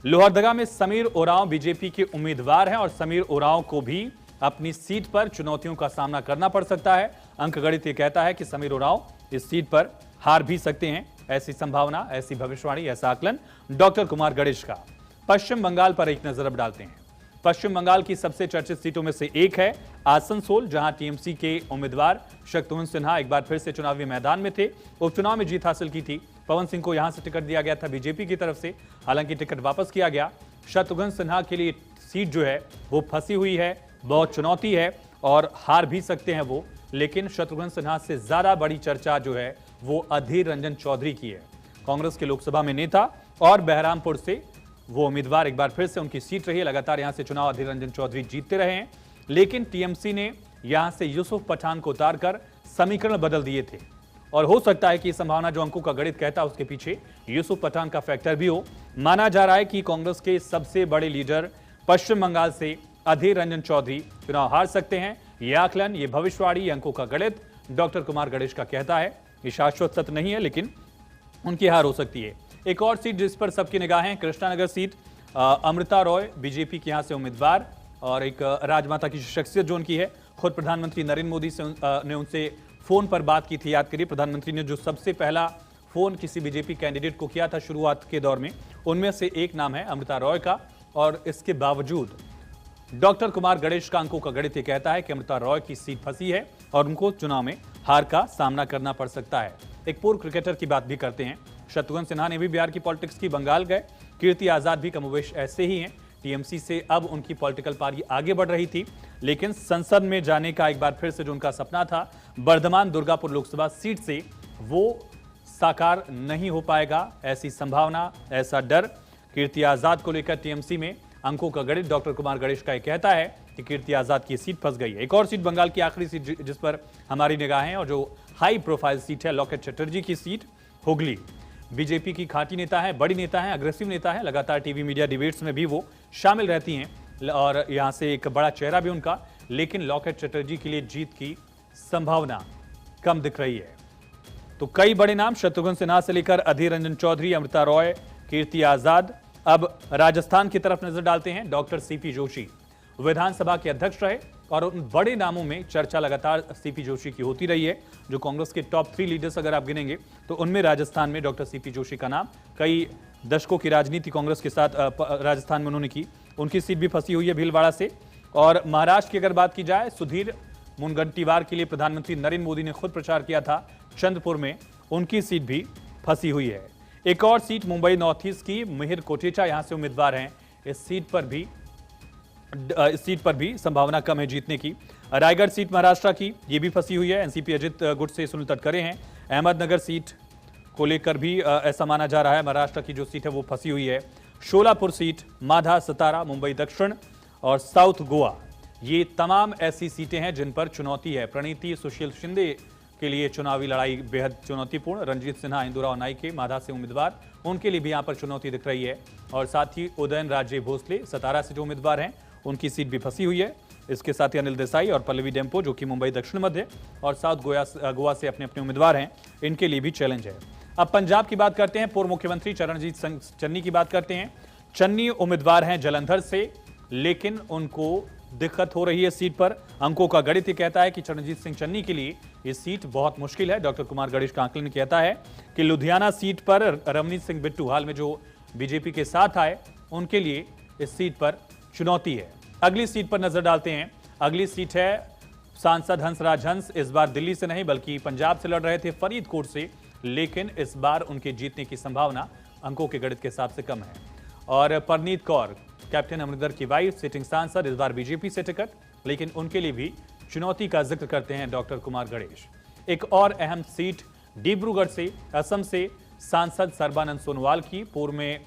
लोहरदगा में समीर उरांव बीजेपी के उम्मीदवार हैं और समीर उरांव को भी अपनी सीट पर चुनौतियों का सामना करना पड़ सकता है। अंक गणित ये कहता है कि समीर उरांव इस सीट पर हार भी सकते हैं, ऐसी संभावना, ऐसी भविष्यवाणी, ऐसा आकलन डॉक्टर कुमार गणेश का। पश्चिम बंगाल पर एक नजर अब डालते हैं। पश्चिम बंगाल की सबसे चर्चित सीटों में से एक है आसनसोल, जहां टीएमसी के उम्मीदवार शक्तिवंत सिन्हा एक बार फिर से चुनावी मैदान में थे। उपचुनाव में जीत हासिल की थी पवन सिंह को यहां से टिकट दिया गया था बीजेपी की तरफ से, हालांकि टिकट वापस किया गया। शत्रुघ्न सिन्हा के लिए सीट जो है वो फंसी हुई है, बहुत चुनौती है और हार भी सकते हैं वो। लेकिन शत्रुघ्न सिन्हा से ज्यादा बड़ी चर्चा जो है वो अधीर रंजन चौधरी की है। कांग्रेस के लोकसभा में नेता और बहरामपुर से वो उम्मीदवार, एक बार फिर से उनकी सीट रही है। लगातार यहां से चुनाव अधीर रंजन चौधरी जीतते रहे हैं, लेकिन टीएमसी ने यहां से यूसुफ पठान को उतारकर समीकरण बदल दिए थे और हो सकता है कि संभावना जो अंकों का गणित कहता है उसके पीछे यूसुफ पठान का फैक्टर भी हो। माना जा रहा है कि कांग्रेस के सबसे बड़े लीडर पश्चिम बंगाल से अधीर रंजन चौधरी चुनाव हार सकते हैं। यह आकलन, ये भविष्यवाणी, ये अंकों का गणित डॉक्टर कुमार गणेश का कहता है। ये शाश्वत सत्य नहीं है, लेकिन उनकी हार हो सकती है। एक और सीट जिस पर सबकी निगाहें, कृष्णानगर सीट, अमृता रॉय बीजेपी के यहां से उम्मीदवार और एक राजमाता की शख्सियत जो उनकी है। खुद प्रधानमंत्री नरेंद्र मोदी ने उनसे फोन पर बात की थी, याद करिए। प्रधानमंत्री ने जो सबसे पहला फोन किसी बीजेपी कैंडिडेट को किया था शुरुआत के दौर में, उनमें से एक नाम है अमृता रॉय का। और इसके बावजूद डॉक्टर कुमार गणेश का अंकों का गणित कहता है कि अमृता रॉय की सीट फंसी है और उनको चुनाव में हार का सामना करना पड़ सकता है। एक पूर्व क्रिकेटर की बात भी करते हैं। शत्रुघ्न सिन्हा ने भी बिहार की पॉलिटिक्स की, बंगाल गए। कीर्ति आजाद भी कमोवेश ऐसे ही हैं। टीएमसी से अब उनकी पॉलिटिकल पारी आगे बढ़ रही थी, लेकिन संसद में जाने का एक बार फिर से जो उनका सपना था बर्धमान दुर्गापुर लोकसभा सीट से, वो साकार नहीं हो पाएगा। ऐसी संभावना, ऐसा डर कीर्ति आजाद को लेकर टीएमसी में। अंकों का गणित डॉक्टर कुमार गणेश का कहता है कि कीर्ति आजाद की सीट फंस गई है। एक और सीट, बंगाल की आखिरी सीट जिस पर हमारी निगाहें और जो हाई प्रोफाइल सीट है, लॉकेट चटर्जी की सीट, हुगली। बीजेपी की खाटी नेता है, बड़ी नेता है, अग्रेसिव नेता है। लगातार टीवी मीडिया डिबेट्स में भी वो शामिल रहती हैं और यहां से एक बड़ा चेहरा भी उनका। लेकिन लॉकेट चटर्जी के लिए जीत की संभावना कम दिख रही है। तो कई बड़े नाम, शत्रुघ्न सिन्हा से लेकर अधीर रंजन चौधरी, अमृता रॉय, कीर्ति आजाद। अब राजस्थान की तरफ नजर डालते हैं। डॉक्टर सीपी जोशी विधानसभा के अध्यक्ष रहे और उन बड़े नामों में चर्चा लगातार सीपी जोशी की होती रही है। जो कांग्रेस के टॉप 3 लीडर्स अगर आप गिनेंगे तो उनमें राजस्थान में डॉक्टर सीपी जोशी का नाम, कई दशकों की राजनीति कांग्रेस के साथ राजस्थान में उन्होंने की। उनकी सीट भी फंसी हुई है भीलवाड़ा से। और महाराष्ट्र की अगर बात की जाए, सुधीर मुनगंटीवार के लिए प्रधानमंत्री नरेंद्र मोदी ने खुद प्रचार किया था चंद्रपुर में, उनकी सीट भी फंसी हुई है। एक और सीट मुंबई नॉर्थ ईस्ट की, मिहिर कोटेचा यहां से उम्मीदवार हैं। इस सीट पर भी संभावना कम है जीतने की। रायगढ़ सीट महाराष्ट्र की, ये भी फंसी हुई है। एनसीपी अजित गुट से सुनील तटकरे हैं। अहमदनगर सीट को लेकर भी ऐसा माना जा रहा है, महाराष्ट्र की जो सीट है वो फंसी हुई है। शोलापुर सीट, माधा, सतारा, मुंबई दक्षिण और साउथ गोवा, ये तमाम ऐसी सीटें हैं जिन पर चुनौती है। प्रणीति सुशील शिंदे के लिए चुनावी लड़ाई बेहद चुनौतीपूर्ण। रणजीत सिन्हा, इंदुराव नाइके माधा से उम्मीदवार, उनके लिए भी यहां पर चुनौती दिख रही है। और साथ ही उदयन राजे भोसले सतारा से जो उम्मीदवार हैं, उनकी सीट भी फंसी हुई है। इसके साथ ही अनिल देसाई और पल्लवी डेम्पो जो कि मुंबई दक्षिण मध्य और साउथ गोवा से अपने अपने उम्मीदवार हैं, इनके लिए भी चैलेंज है। अब पंजाब की बात करते हैं। पूर्व मुख्यमंत्री चरणजीत सिंह चन्नी की बात करते हैं। चन्नी उम्मीदवार हैं जलंधर से, लेकिन उनको दिक्कत हो रही है सीट पर। अंकों का गणित कहता है कि चरणजीत सिंह चन्नी के लिए ये सीट बहुत मुश्किल है। डॉक्टर कुमार गणेश का आकलन कहता है कि लुधियाना सीट पर रवनीत सिंह बिट्टू, हाल में जो बीजेपी के साथ आए, उनके लिए इस सीट पर चुनौती है। अगली सीट पर नजर डालते हैं। अगली सीट है सांसद हंसराज हंस। इस बार दिल्ली से नहीं बल्कि पंजाब से लड़ रहे थे, फरीदकोट से, लेकिन इस बार उनके जीतने की संभावना अंकों के गणित के हिसाब से कम है। और परनीत कौर, कैप्टन अमरिंदर की वाइफ, सिटिंग सांसद, इस बार बीजेपी से टिकट, लेकिन उनके लिए भी चुनौती का जिक्र करते हैं डॉक्टर कुमार गणेश। एक और अहम सीट डिब्रूगढ़ से, असम से सांसद सर्बानंद सोनोवाल की, पूर्व में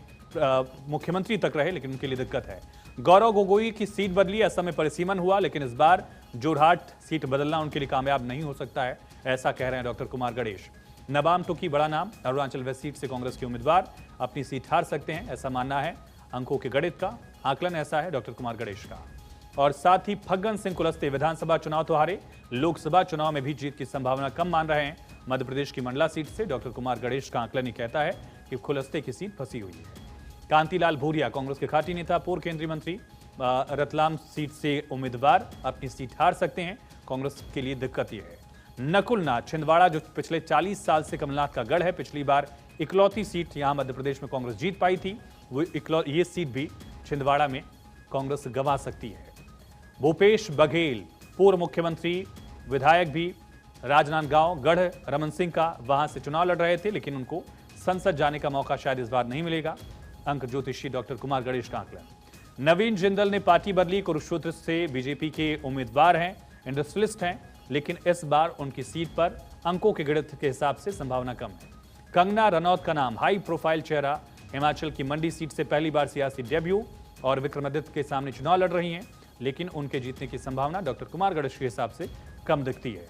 मुख्यमंत्री तक रहे, लेकिन उनके लिए दिक्कत है। गौरव गोगोई की सीट बदली, असम में परिसीमन हुआ, लेकिन इस बार जोरहाट सीट बदलना उनके लिए कामयाब नहीं हो सकता है, ऐसा कह रहे हैं डॉक्टर कुमार गणेश। नबाम टुकी, बड़ा नाम, अरुणाचल वेस्ट सीट से कांग्रेस के उम्मीदवार, अपनी सीट हार सकते हैं, ऐसा मानना है अंकों के गणित का। आकलन ऐसा है डॉक्टर कुमार गणेश का। और साथ ही फग्गन सिंह कुलस्ते विधानसभा चुनाव तो हारे, लोकसभा चुनाव में भी जीत की संभावना कम मान रहे हैं। मध्य प्रदेश की मंडला सीट से डॉक्टर कुमार गणेश का आकलन ही कहता है कि कुलस्ते की सीट फंसी हुई है। कांतिलाल भूरिया, कांग्रेस के खाटी नेता, पूर्व केंद्रीय मंत्री, रतलाम सीट से उम्मीदवार, अपनी सीट हार सकते हैं, कांग्रेस के लिए दिक्कत यह है। नकुल नाथ, छिंदवाड़ा, जो पिछले 40 साल से कमलनाथ का गढ़ है, पिछली बार इकलौती सीट यहां मध्य प्रदेश में कांग्रेस जीत पाई थी, ये सीट भी छिंदवाड़ा में कांग्रेस गंवा सकती है। भूपेश बघेल, पूर्व मुख्यमंत्री, विधायक भी, राजनांदगांव गढ़ रमन सिंह का, वहां से चुनाव लड़ रहे थे, लेकिन उनको संसद जाने का मौका शायद इस बार नहीं मिलेगा। अंक ज्योतिषी डॉक्टर कुमार गणेश का आकलन। नवीन जिंदल ने पार्टी बदली, कुरुक्षेत्र से बीजेपी के उम्मीदवार हैं, इंडस्ट्रियलिस्ट हैं, लेकिन इस बार उनकी सीट पर अंकों के गणित के हिसाब से संभावना कम है। कंगना रनौत का नाम हाई प्रोफाइल चेहरा, हिमाचल की मंडी सीट से पहली बार सियासी डेब्यू और विक्रमादित्य के सामने चुनाव लड़ रही हैं, लेकिन उनके जीतने की संभावना डॉक्टर कुमार गणेश के हिसाब से कम दिखती है।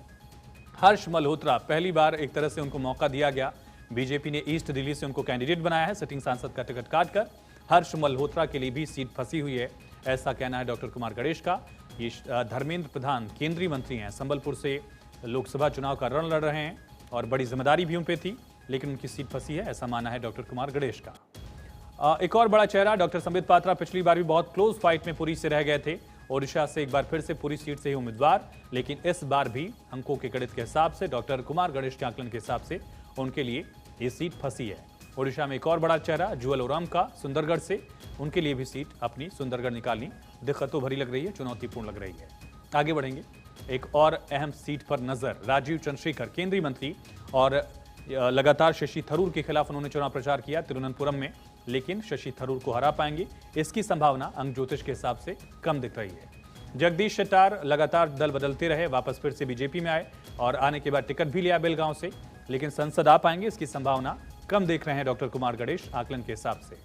हर्ष मल्होत्रा, पहली बार एक तरह से उनको मौका दिया गया। बीजेपी ने ईस्ट दिल्ली से उनको कैंडिडेट बनाया है, सिटिंग सांसद का टिकट काटकर। हर्ष मल्होत्रा के लिए भी सीट फंसी हुई है, ऐसा कहना है डॉक्टर कुमार गणेश का। ये धर्मेंद्र प्रधान केंद्रीय मंत्री हैं, संबलपुर से लोकसभा चुनाव का रण लड़ रहे हैं और बड़ी जिम्मेदारी भी उन पे थी, लेकिन उनकी सीट फंसी है, ऐसा मानना है डॉक्टर कुमार गणेश का। एक और बड़ा चेहरा डॉक्टर संबित पात्रा, पिछली बार भी बहुत क्लोज फाइट में पुरी से रह गए थे। ओडिशा से एक बार फिर से पुरी सीट से ही उम्मीदवार, लेकिन इस बार भी अंकों के गणित के हिसाब से, डॉक्टर कुमार गणेश के आकलन के हिसाब से उनके लिए ये सीट फंसी है। ओडिशा में एक और बड़ा चेहरा जुअल ओराम का, सुंदरगढ़ से, उनके लिए भी सीट अपनी सुंदरगढ़ निकालनी दिक्कतों भरी लग रही है, चुनौतीपूर्ण लग रही है। आगे बढ़ेंगे, एक और अहम सीट पर नजर। राजीव चंद्रशेखर, केंद्रीय मंत्री, और लगातार शशि थरूर के खिलाफ उन्होंने चुनाव प्रचार किया तिरुवनंतपुरम में, लेकिन शशि थरूर को हरा पाएंगे, इसकी संभावना अंक ज्योतिष के हिसाब से कम दिख रही है। जगदीश शेट्टार लगातार दल बदलते रहे, वापस फिर से बीजेपी में आए और आने के बाद टिकट भी लिया बेलगांव से, लेकिन संसद आ पाएंगे, इसकी संभावना कम देख रहे हैं डॉक्टर कुमार गणेश आकलन के हिसाब से।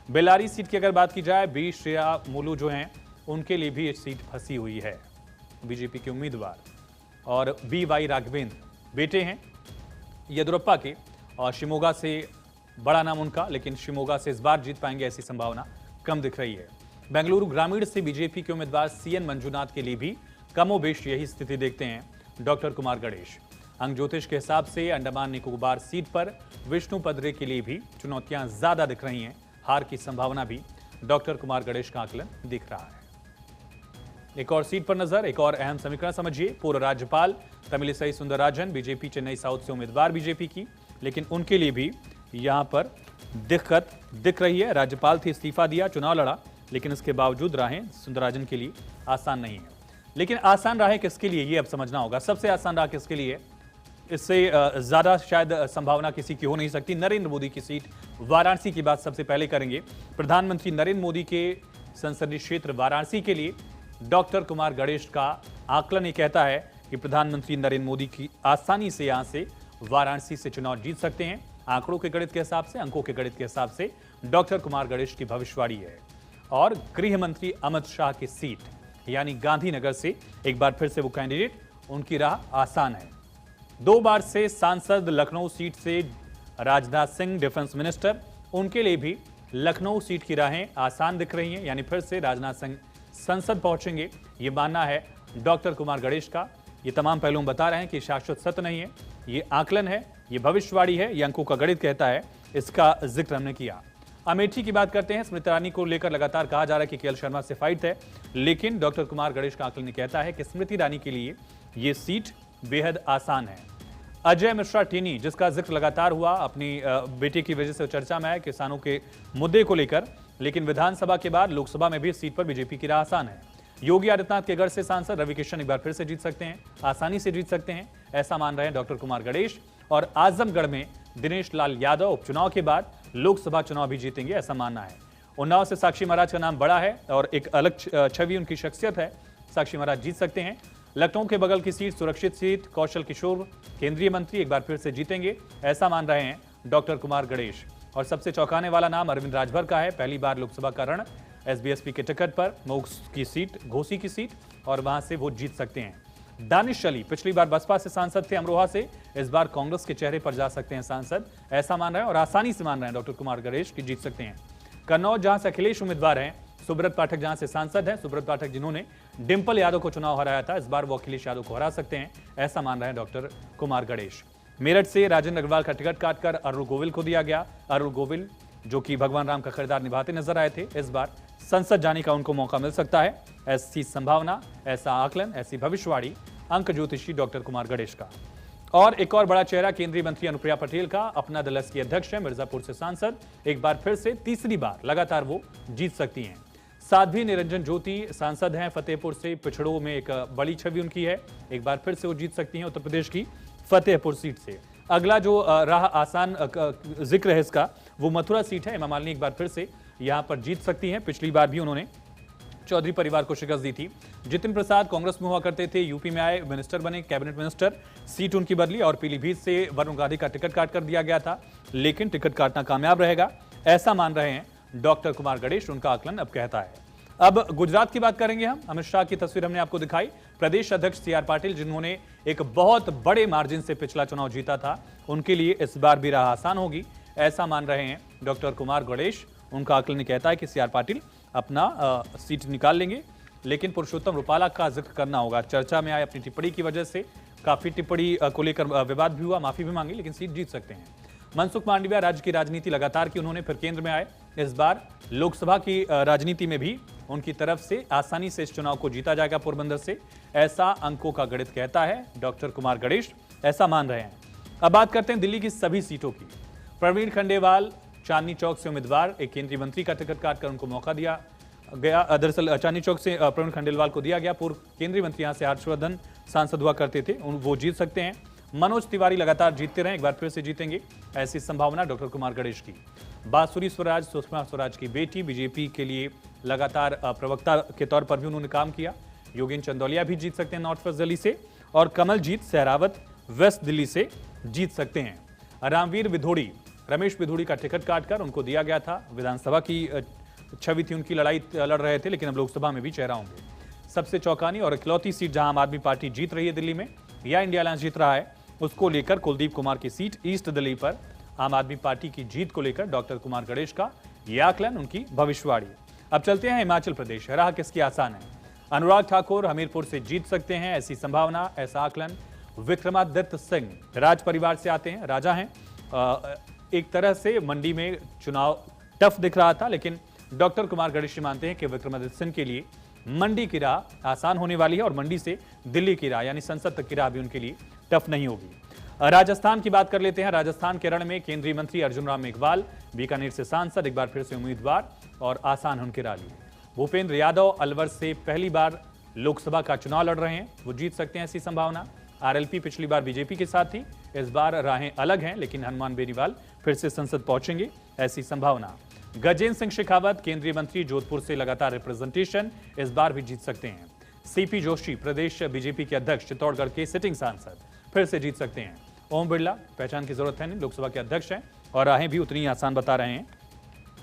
बेल्लारी सीट की अगर बात की जाए, बी श्रेया मोलू जो हैं, उनके लिए भी ये सीट फंसी हुई है, बीजेपी के उम्मीदवार। और बी वाई राघवेंद्र बेटे हैं येदुरप्पा के, और शिमोगा से बड़ा नाम उनका, लेकिन शिमोगा से इस बार जीत पाएंगे, ऐसी संभावना कम दिख रही है। बेंगलुरु ग्रामीण से बीजेपी के उम्मीदवार सीएन मंजुनाथ के लिए भी कमोबेश यही स्थिति देखते हैं डॉक्टर कुमार गणेश। अंक ज्योतिष के हिसाब से अंडमान निकोबार सीट पर विष्णु पदरे के लिए भी चुनौतियां ज्यादा दिख रही हैं, हार की संभावना भी डॉक्टर कुमार गणेश का आकलन दिख रहा है। एक और सीट पर नजर, एक और अहम समीकरण समझिए। पूर्व राज्यपाल तमिलिसाई सुंदरराजन, बीजेपी चेन्नई साउथ से उम्मीदवार बीजेपी की, लेकिन उनके लिए भी यहां पर दिक्कत दिख रही है। राज्यपाल थी, इस्तीफा दिया, चुनाव लड़ा, लेकिन इसके बावजूद राहें सुंदरराजन के लिए आसान नहीं है। लेकिन आसान राहें किसके लिए, ये अब समझना होगा। सबसे आसान राह किसके लिए, इससे ज्यादा शायद संभावना किसी की हो नहीं सकती। नरेंद्र मोदी की सीट वाराणसी की बात सबसे पहले करेंगे। प्रधानमंत्री नरेंद्र मोदी के संसदीय क्षेत्र वाराणसी के लिए डॉक्टर कुमार गणेश का आकलन ये कहता है कि प्रधानमंत्री नरेंद्र मोदी की आसानी से यहां से वाराणसी से चुनाव जीत सकते हैं। आंकड़ों के गणित के हिसाब से, अंकों के गणित के हिसाब से डॉक्टर कुमार गणेश की भविष्यवाणी है। और गृह मंत्री अमित शाह की सीट यानी गांधीनगर से एक बार फिर से वो कैंडिडेट, उनकी राह आसान है। 2 बार से सांसद लखनऊ सीट से राजनाथ सिंह, डिफेंस मिनिस्टर, उनके लिए भी लखनऊ सीट की राहें आसान दिख रही हैं, यानी फिर से राजनाथ सिंह संसद पहुंचेंगे, ये मानना है डॉक्टर कुमार गणेश का। ये तमाम पहलू हम बता रहे हैं कि शाश्वत सत्य नहीं है, ये आकलन है, ये भविष्यवाणी है, ये अंकों का गणित कहता है, इसका जिक्र हमने किया। अमेठी की बात करते हैं। स्मृति ईरानी को लेकर लगातार कहा जा रहा है कि केएल शर्मा से फाइट है, लेकिन डॉक्टर कुमार गणेश का आकलन कहता है कि स्मृति ईरानी के लिए ये सीट बेहद आसान है। अजय मिश्रा टेनी, जिसका जिक्र लगातार हुआ, अपनी बेटे की वजह से चर्चा में आया किसानों के मुद्दे को लेकर, लेकिन विधानसभा के बाद लोकसभा में भी इस सीट पर बीजेपी की राह आसान है। योगी आदित्यनाथ के गढ़ से सांसद रवि किशन एक बार फिर से जीत सकते हैं, आसानी से जीत सकते हैं, ऐसा मान रहे हैं डॉक्टर कुमार गणेश। और आजमगढ़ में दिनेश लाल यादव उपचुनाव के बाद लोकसभा चुनाव भी जीतेंगे, ऐसा मानना है। उन्नाव से साक्षी महाराज का नाम बड़ा है और एक अलग छवि उनकी शख्सियत है, साक्षी महाराज जीत सकते हैं। लखनऊ के बगल की सीट सुरक्षित सीट, कौशल किशोर केंद्रीय मंत्री एक बार फिर से जीतेंगे, ऐसा मान रहे हैं डॉक्टर कुमार गणेश। और सबसे चौंकाने वाला नाम अरविंद राजभर का है, पहली बार लोकसभा का रण एसबीएसपी के टिकट पर, मऊ की सीट, घोसी की सीट, और वहां से वो जीत सकते हैं। दानिश अली पिछली बार बसपा से सांसद थे अमरोहा से, इस बार कांग्रेस के चेहरे पर जा सकते हैं सांसद, ऐसा मान रहे हैं और आसानी से मान रहे हैं डॉक्टर कुमार गणेश की जीत सकते हैं। कन्नौज जहां से अखिलेश उम्मीदवार हैं, सुब्रत पाठक जहां से सांसद हैं, सुब्रत पाठक जिन्होंने डिंपल यादव को चुनाव हराया था, इस बार वो अखिलेश यादव को हरा सकते हैं, ऐसा मान रहे हैं डॉक्टर कुमार गणेश। मेरठ से राजेंद्र अग्रवाल का टिकट काटकर अरुण गोविल को दिया गया। अरुण गोविल जो कि भगवान राम का किरदार निभाते नजर आए थे, इस बार संसद जाने का उनको मौका मिल सकता है, ऐसी संभावना, ऐसा आकलन, ऐसी भविष्यवाणी अंक ज्योतिषी डॉक्टर कुमार गणेश का। और एक और बड़ा चेहरा केंद्रीय मंत्री अनुप्रिया पटेल का, अपना दल की अध्यक्ष है, मिर्जापुर से सांसद, एक बार फिर से तीसरी बार लगातार वो जीत सकती हैं। साध्वी निरंजन ज्योति सांसद हैं फतेहपुर से, पिछड़ों में एक बड़ी छवि उनकी है, एक बार फिर से वो जीत सकती हैं उत्तर प्रदेश की फतेहपुर सीट से। अगला जो राह आसान जिक्र है इसका, वो मथुरा सीट है। हेमा मालिनी एक बार फिर से यहां पर जीत सकती हैं। पिछली बार भी उन्होंने चौधरी परिवार को शिकस्त दी थी। जितिन प्रसाद कांग्रेस में हुआ करते थे, यूपी में आए, मिनिस्टर बने, कैबिनेट मिनिस्टर, सीट उनकी बदली और पीलीभीत से वरुण गांधी का टिकट काट कर दिया गया था, लेकिन टिकट काटना कामयाब रहेगा, ऐसा मान रहे हैं डॉक्टर कुमार गणेश। उनका आकलन अब कहता है। अब गुजरात की बात करेंगे हम। अमित शाह की तस्वीर हमने आपको दिखाई। प्रदेश अध्यक्ष सीआर पाटिल, जिन्होंने एक बहुत बड़े मार्जिन से पिछला चुनाव जीता था, उनके लिए इस बार भी राह आसान होगी, ऐसा मान रहे हैं डॉक्टर कुमार गणेश। उनका आकलन कहता है कि सीआर पाटिल अपना सीट निकाल लेंगे, लेकिन पुरुषोत्तम रुपाला का जिक्र करना होगा। चर्चा में आए अपनी टिप्पणी की वजह से, काफी टिप्पणी को लेकर विवाद भी हुआ, माफी भी मांगी, लेकिन सीट जीत सकते हैं। मनसुख मांडविया राज्य की राजनीति लगातार की, उन्होंने फिर केंद्र में आए। इस बार लोकसभा की राजनीति में भी उनकी तरफ से आसानी से इस चुनाव को जीता जाएगा पोरबंदर से, ऐसा अंकों का गणित कहता है डॉक्टर कुमार गणेश, ऐसा मान रहे हैं। अब बात करते हैं दिल्ली की सभी सीटों की। प्रवीण खंडेलवाल चांदनी चौक से उम्मीदवार, एक केंद्रीय मंत्री का टिकट काटकर उनको मौका दिया गया। दरअसल चांदनी चौक से प्रवीण खंडेलवाल को दिया गया। पूर्व केंद्रीय मंत्री यहां से हर्षवर्धन सांसद हुआ करते थे, वो जीत सकते हैं। मनोज तिवारी लगातार जीतते रहे, एक बार फिर से जीतेंगे, ऐसी संभावना डॉक्टर कुमार गणेश की। बांसुरी स्वराज, सुषमा स्वराज की बेटी, बीजेपी के लिए लगातार प्रवक्ता के तौर पर भी उन्होंने काम किया। योगेंद्र चंदौलिया भी जीत सकते हैं नॉर्थ वेस्ट दिल्ली से, और कमलजीत सहरावत वेस्ट दिल्ली से जीत सकते हैं। रामवीर विधोड़ी, रमेश विधोड़ी का टिकट काटकर उनको दिया गया था। विधानसभा की छवि थी, उनकी लड़ाई लड़ रहे थे, लेकिन अब लोकसभा में भी चेहरा होंगे। सबसे चौंकानी और इकलौती सीट जहां आम आदमी पार्टी जीत रही है दिल्ली में, या इंडिया अलायंस जीत रहा है, उसको लेकर कुलदीप कुमार की सीट ईस्ट दिल्ली पर आम आदमी पार्टी की जीत को लेकर डॉक्टर कुमार गणेश का यह आकलन, उनकी भविष्यवाणी। अब चलते हैं हिमाचल प्रदेश। राह किसकी आसान है? अनुराग ठाकुर हमीरपुर से जीत सकते हैं, ऐसी संभावना, ऐसा आकलन। विक्रमादित्य सिंह राज परिवार से आते हैं, राजा हैं। एक तरह से मंडी में चुनाव टफ दिख रहा था, लेकिन डॉक्टर कुमार गणेश मानते हैं कि विक्रमादित्य सिंह के लिए मंडी की राह आसान होने वाली है, और मंडी से दिल्ली की राह यानी संसद तक की राह भी उनके लिए टफ नहीं होगी। राजस्थान की बात कर लेते हैं। राजस्थान के रण में केंद्रीय मंत्री अर्जुन राम मेघवाल, बीकानेर से सांसद, एक बार फिर से उम्मीदवार, और आसान उनके राह लिए। भूपेंद्र यादव अलवर से पहली बार लोकसभा का चुनाव लड़ रहे हैं, वो जीत सकते हैं, ऐसी संभावना। आरएलपी पिछली बार बीजेपी के साथ थी, इस बार राहें अलग हैं, लेकिन हनुमान बेनीवाल फिर से संसद पहुंचेंगे, ऐसी संभावना। गजेंद्र सिंह शेखावत केंद्रीय मंत्री, जोधपुर से लगातार रिप्रेजेंटेशन, इस बार भी जीत सकते हैं। सीपी जोशी प्रदेश बीजेपी के अध्यक्ष, चित्तौड़गढ़ के सिटिंग सांसद, फिर से जीत सकते हैं। ओम बिरला, पहचान की जरूरत है नहीं, लोकसभा के अध्यक्ष हैं, और राहें भी उतनी आसान बता रहे हैं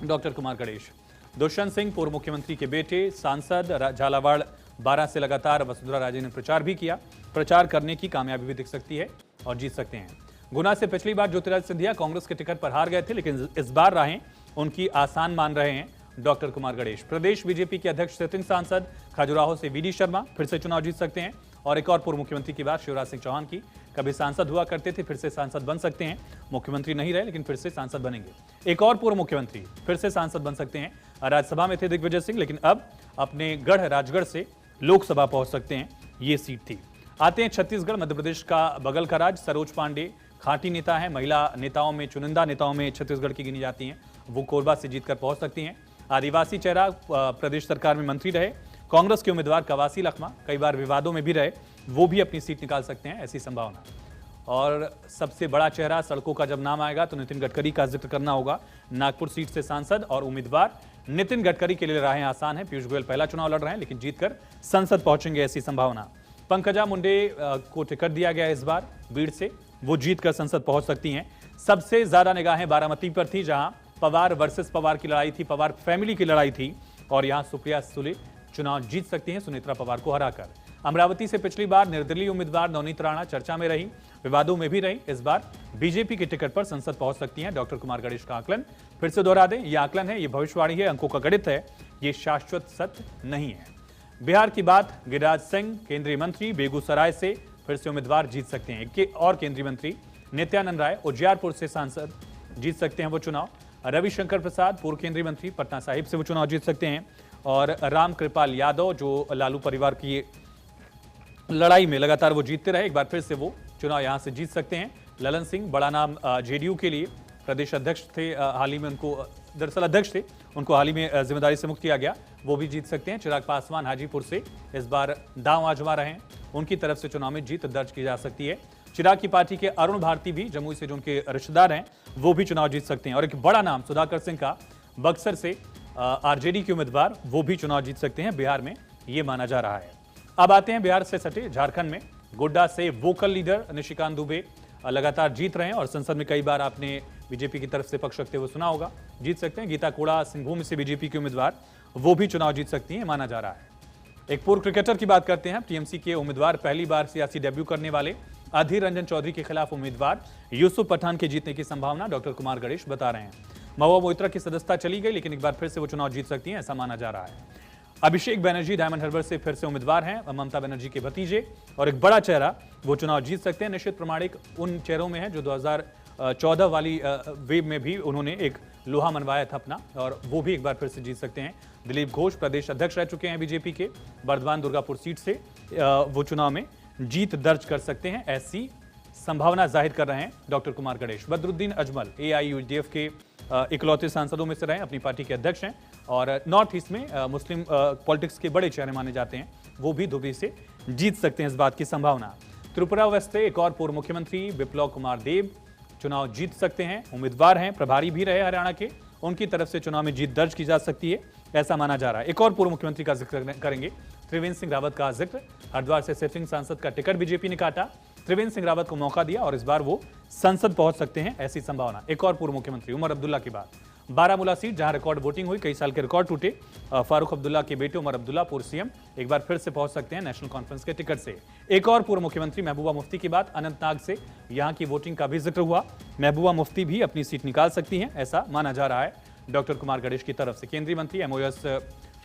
डॉक्टर कुमार गणेश। दुष्यंत सिंह पूर्व मुख्यमंत्री के बेटे, सांसद, झालावाड़ 12 से लगातार वसुंधरा राजे ने प्रचार भी किया, प्रचार करने की कामयाबी भी दिख सकती है और जीत सकते हैं। गुना से पिछली बार ज्योतिरादित्य सिंधिया कांग्रेस के टिकट पर हार गए थे, लेकिन इस बार राहें उनकी आसान मान रहे हैं डॉक्टर कुमार गणेश। प्रदेश बीजेपी के अध्यक्ष सिटिंग सांसद, खजुराहो से वीडी शर्मा फिर से चुनाव जीत सकते हैं। और एक और पूर्व मुख्यमंत्री की बात, शिवराज सिंह चौहान की, कभी सांसद हुआ करते थे, फिर से सांसद बन सकते हैं, मुख्यमंत्री नहीं रहे लेकिन फिर से सांसद बनेंगे। एक और पूर्व मुख्यमंत्री फिर से सांसद बन सकते हैं। राज्यसभा में थे दिग्विजय सिंह, लेकिन अब अपने गढ़ राजगढ़ से लोकसभा पहुंच सकते हैं, ये सीट थी। आते हैं छत्तीसगढ़, मध्य प्रदेश का बगल का राज्य। सरोज पांडे खाटी नेता है, महिला नेताओं में, चुनिंदा नेताओं में छत्तीसगढ़ की गिनी जाती हैं, वो कोरबा से जीतकर पहुंच सकती हैं। आदिवासी चेहरा, प्रदेश सरकार में मंत्री रहे, कांग्रेस के उम्मीदवार कवासी लखमा, कई बार विवादों में भी रहे, वो भी अपनी सीट निकाल सकते हैं, ऐसी संभावना। और सबसे बड़ा चेहरा, सड़कों का जब नाम आएगा तो नितिन गडकरी का जिक्र करना होगा। नागपुर सीट से सांसद और उम्मीदवार नितिन गडकरी के लिए राहें आसान है। पीयूष गोयल पहला चुनाव लड़ रहे हैं, लेकिन जीतकर संसद पहुंचेंगे, ऐसी संभावना। पंकजा मुंडे को टिकट दिया गया इस बार बीड़ से, वो जीतकर संसद पहुंच सकती हैं। सबसे ज्यादा निगाहें बारामती पर थी, जहां पवार वर्सेस पवार की लड़ाई थी, पवार फैमिली की लड़ाई थी, और यहां सुप्रिया सुले चुनाव जीत सकती हैं सुनेत्रा पवार को हराकर। अमरावती से पिछली बार निर्दलीय उम्मीदवार नवनीत राणा चर्चा में रही, विवादों में भी रही, इस बार बीजेपी के टिकट पर संसद पहुंच सकती हैं। डॉक्टर कुमार गणेश का आकलन फिर से दोहरा दें, यह आकलन है, यह भविष्यवाणी है, अंकों का गणित है, यह शाश्वत सत्य नहीं है। बिहार की बात, गिरिराज सिंह केंद्रीय मंत्री, बेगूसराय से फिर से उम्मीदवार जीत सकते हैं। और केंद्रीय मंत्री नित्यानंद राय उजियारपुर से सांसद जीत सकते हैं वो चुनाव। रविशंकर प्रसाद पूर्व केंद्रीय मंत्री, पटना साहिब से वो चुनाव जीत सकते हैं। और राम कृपाल यादव, जो लालू परिवार की लड़ाई में लगातार वो जीतते रहे, एक बार फिर से वो चुनाव यहां से जीत सकते हैं। ललन सिंह, बड़ा नाम जेडीयू के लिए, प्रदेश अध्यक्ष थे, हाल ही में उनको, दरअसल अध्यक्ष थे, उनको हाल ही में जिम्मेदारी से मुक्त किया गया, वो भी जीत सकते हैं। चिराग पासवान हाजीपुर से इस बार दांव आजमा रहे हैं, उनकी तरफ से चुनाव में जीत दर्ज की जा सकती है। चिराग की पार्टी के अरुण भारती भी जमुई से जो उनके रिश्तेदार हैं वो भी चुनाव जीत सकते हैं। और एक बड़ा नाम सुधाकर सिंह का बक्सर से आरजेडी के उम्मीदवार वो भी चुनाव जीत सकते हैं बिहार में, ये माना जा रहा है। अब आते हैं बिहार से सटे झारखंड में। गोड्डा से वोकल लीडर निशिकांत दुबे लगातार जीत रहे हैं और संसद में कई बार आपने बीजेपी की तरफ से पक्ष रखते हुए सुना होगा, जीत सकते हैं। गीता कोड़ा सिंहभूम से बीजेपी के उम्मीदवार वो भी चुनाव जीत सकती हैं, माना जा रहा है। एक पूर्व क्रिकेटर की बात करते हैं। टीएमसी के उम्मीदवार पहली बार सियासी डेब्यू करने वाले अधीर रंजन चौधरी के खिलाफ उम्मीदवार यूसुफ पठान के जीतने की संभावना डॉक्टर कुमार गणेश बता रहे हैं। महुआ मोइत्रा की सदस्यता चली गई, लेकिन एक बार फिर से वो चुनाव जीत सकती हैं, ऐसा माना जा रहा है। अभिषेक बनर्जी डायमंड हार्बर से फिर से उम्मीदवार हैं, ममता बनर्जी के भतीजे, और एक बड़ा चेहरा वो चुनाव जीत सकते हैं। निश्चित प्रमाणिक उन चेहरों में है जो 2014 वाली वेव में भी उन्होंने एक लोहा मनवाया था अपना, और वो भी एक बार फिर से जीत सकते हैं। दिलीप घोष प्रदेश अध्यक्ष रह चुके हैं बीजेपी के, बर्दवान दुर्गापुर सीट से वो चुनाव में जीत दर्ज कर सकते हैं, ऐसी संभावना जाहिर कर रहे हैं डॉक्टर कुमार गणेश। बदरुद्दीन अजमल एआईयूडीएफ के इकलौते सांसदों में से रहे, अपनी पार्टी के अध्यक्ष हैं और नॉर्थ ईस्ट में मुस्लिम पॉलिटिक्स के बड़े चेहरे माने जाते हैं, वो भी दुबई से जीत सकते हैं, इस बात की संभावना। त्रिपुरा वेस्ट से एक और पूर्व मुख्यमंत्री बिप्लब कुमार देब चुनाव जीत सकते हैं, उम्मीदवार हैं, प्रभारी भी रहे हरियाणा के, उनकी तरफ से चुनाव में जीत दर्ज की जा सकती है, ऐसा माना जा रहा है। एक और पूर्व मुख्यमंत्री का जिक्र करेंगे, त्रिवेंद्र सिंह रावत का जिक्र। हरिद्वार से सिटिंग सांसद का टिकट बीजेपी ने काटा, त्रिवेंद्र सिंह रावत को मौका दिया और इस बार वो संसद पहुंच सकते हैं, ऐसी संभावना। एक और पूर्व मुख्यमंत्री उमर अब्दुल्ला की बात, बारामूला सीट जहां रिकॉर्ड वोटिंग हुई, कई साल के रिकॉर्ड टूटे, फारूक अब्दुल्ला के बेटे उमर अब्दुल्ला पूर्व सीएम एक बार फिर से पहुंच सकते हैं नेशनल कॉन्फ्रेंस के टिकट से। एक और पूर्व मुख्यमंत्री महबूबा मुफ्ती की बात, अनंतनाग से यहां की वोटिंग का भी जिक्र हुआ, महबूबा मुफ्ती भी अपनी सीट निकाल सकती हैं, ऐसा माना जा रहा है डॉक्टर कुमार गणेश की तरफ से। केंद्रीय मंत्री एमओएस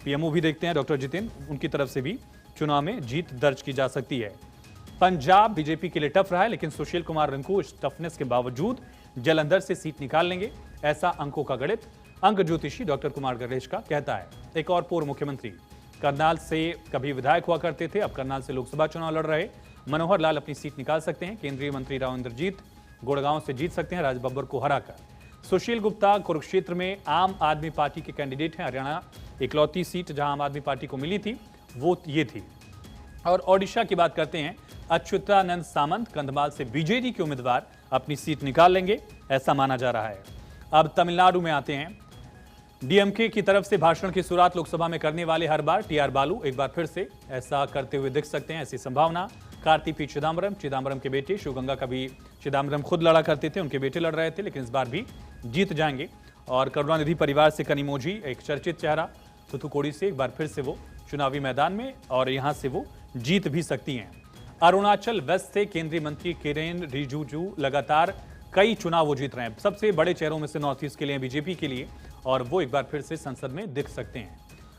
पीएमओ भी देखते हैं डॉक्टर जितेंद्र, उनकी तरफ से भी चुनाव में जीत दर्ज की जा सकती है। पंजाब बीजेपी के लिए टफ रहा है, लेकिन सुशील कुमार रिंकू इस टफनेस के बावजूद जलंधर से सीट निकाल लेंगे, ऐसा अंकों का गणित अंक ज्योतिषी डॉक्टर कुमार गणेश का कहता है। एक और पूर्व मुख्यमंत्री करनाल से कभी विधायक हुआ करते थे, अब करनाल से लोकसभा चुनाव लड़ रहे मनोहर लाल अपनी सीट निकाल सकते हैं। केंद्रीय मंत्री राव इंद्रजीत गुड़गांव से जीत सकते हैं राज बब्बर को हराकर। सुशील गुप्ता कुरुक्षेत्र में आम आदमी पार्टी के कैंडिडेट हैं, हरियाणा इकलौती सीट जहां आम आदमी पार्टी को मिली थी वो ये थी। और ओडिशा की बात करते हैं, अच्युतानंद सामंत कंधमाल से बीजेडी के उम्मीदवार अपनी सीट निकाल लेंगे, ऐसा माना जा रहा है। अब तमिलनाडु में आते हैं। डीएमके की तरफ से भाषण की शुरुआत लोकसभा में करने वाले हर बार टीआर बालू एक बार फिर से ऐसा करते हुए दिख सकते हैं, ऐसी संभावना। कार्ति पी चिदम्बरम के बेटे शिवगंगा का भी चिदम्बरम खुद लड़ा करते थे, उनके बेटे लड़ रहे थे, लेकिन इस बार भी जीत जाएंगे। और करुणानिधि परिवार से कनिमोझी एक चर्चित चेहरा थुथुकोडी से एक बार फिर से वो चुनावी मैदान में और यहां से वो जीत भी सकती हैं। अरुणाचल वेस्ट से केंद्रीय मंत्री किरेन रिजिजू लगातार कई चुनाव वो जीत रहे हैं, सबसे बड़े चेहरों में से नॉर्थ ईस्ट के लिए बीजेपी के लिए, और वो एक बार फिर से संसद में दिख सकते हैं।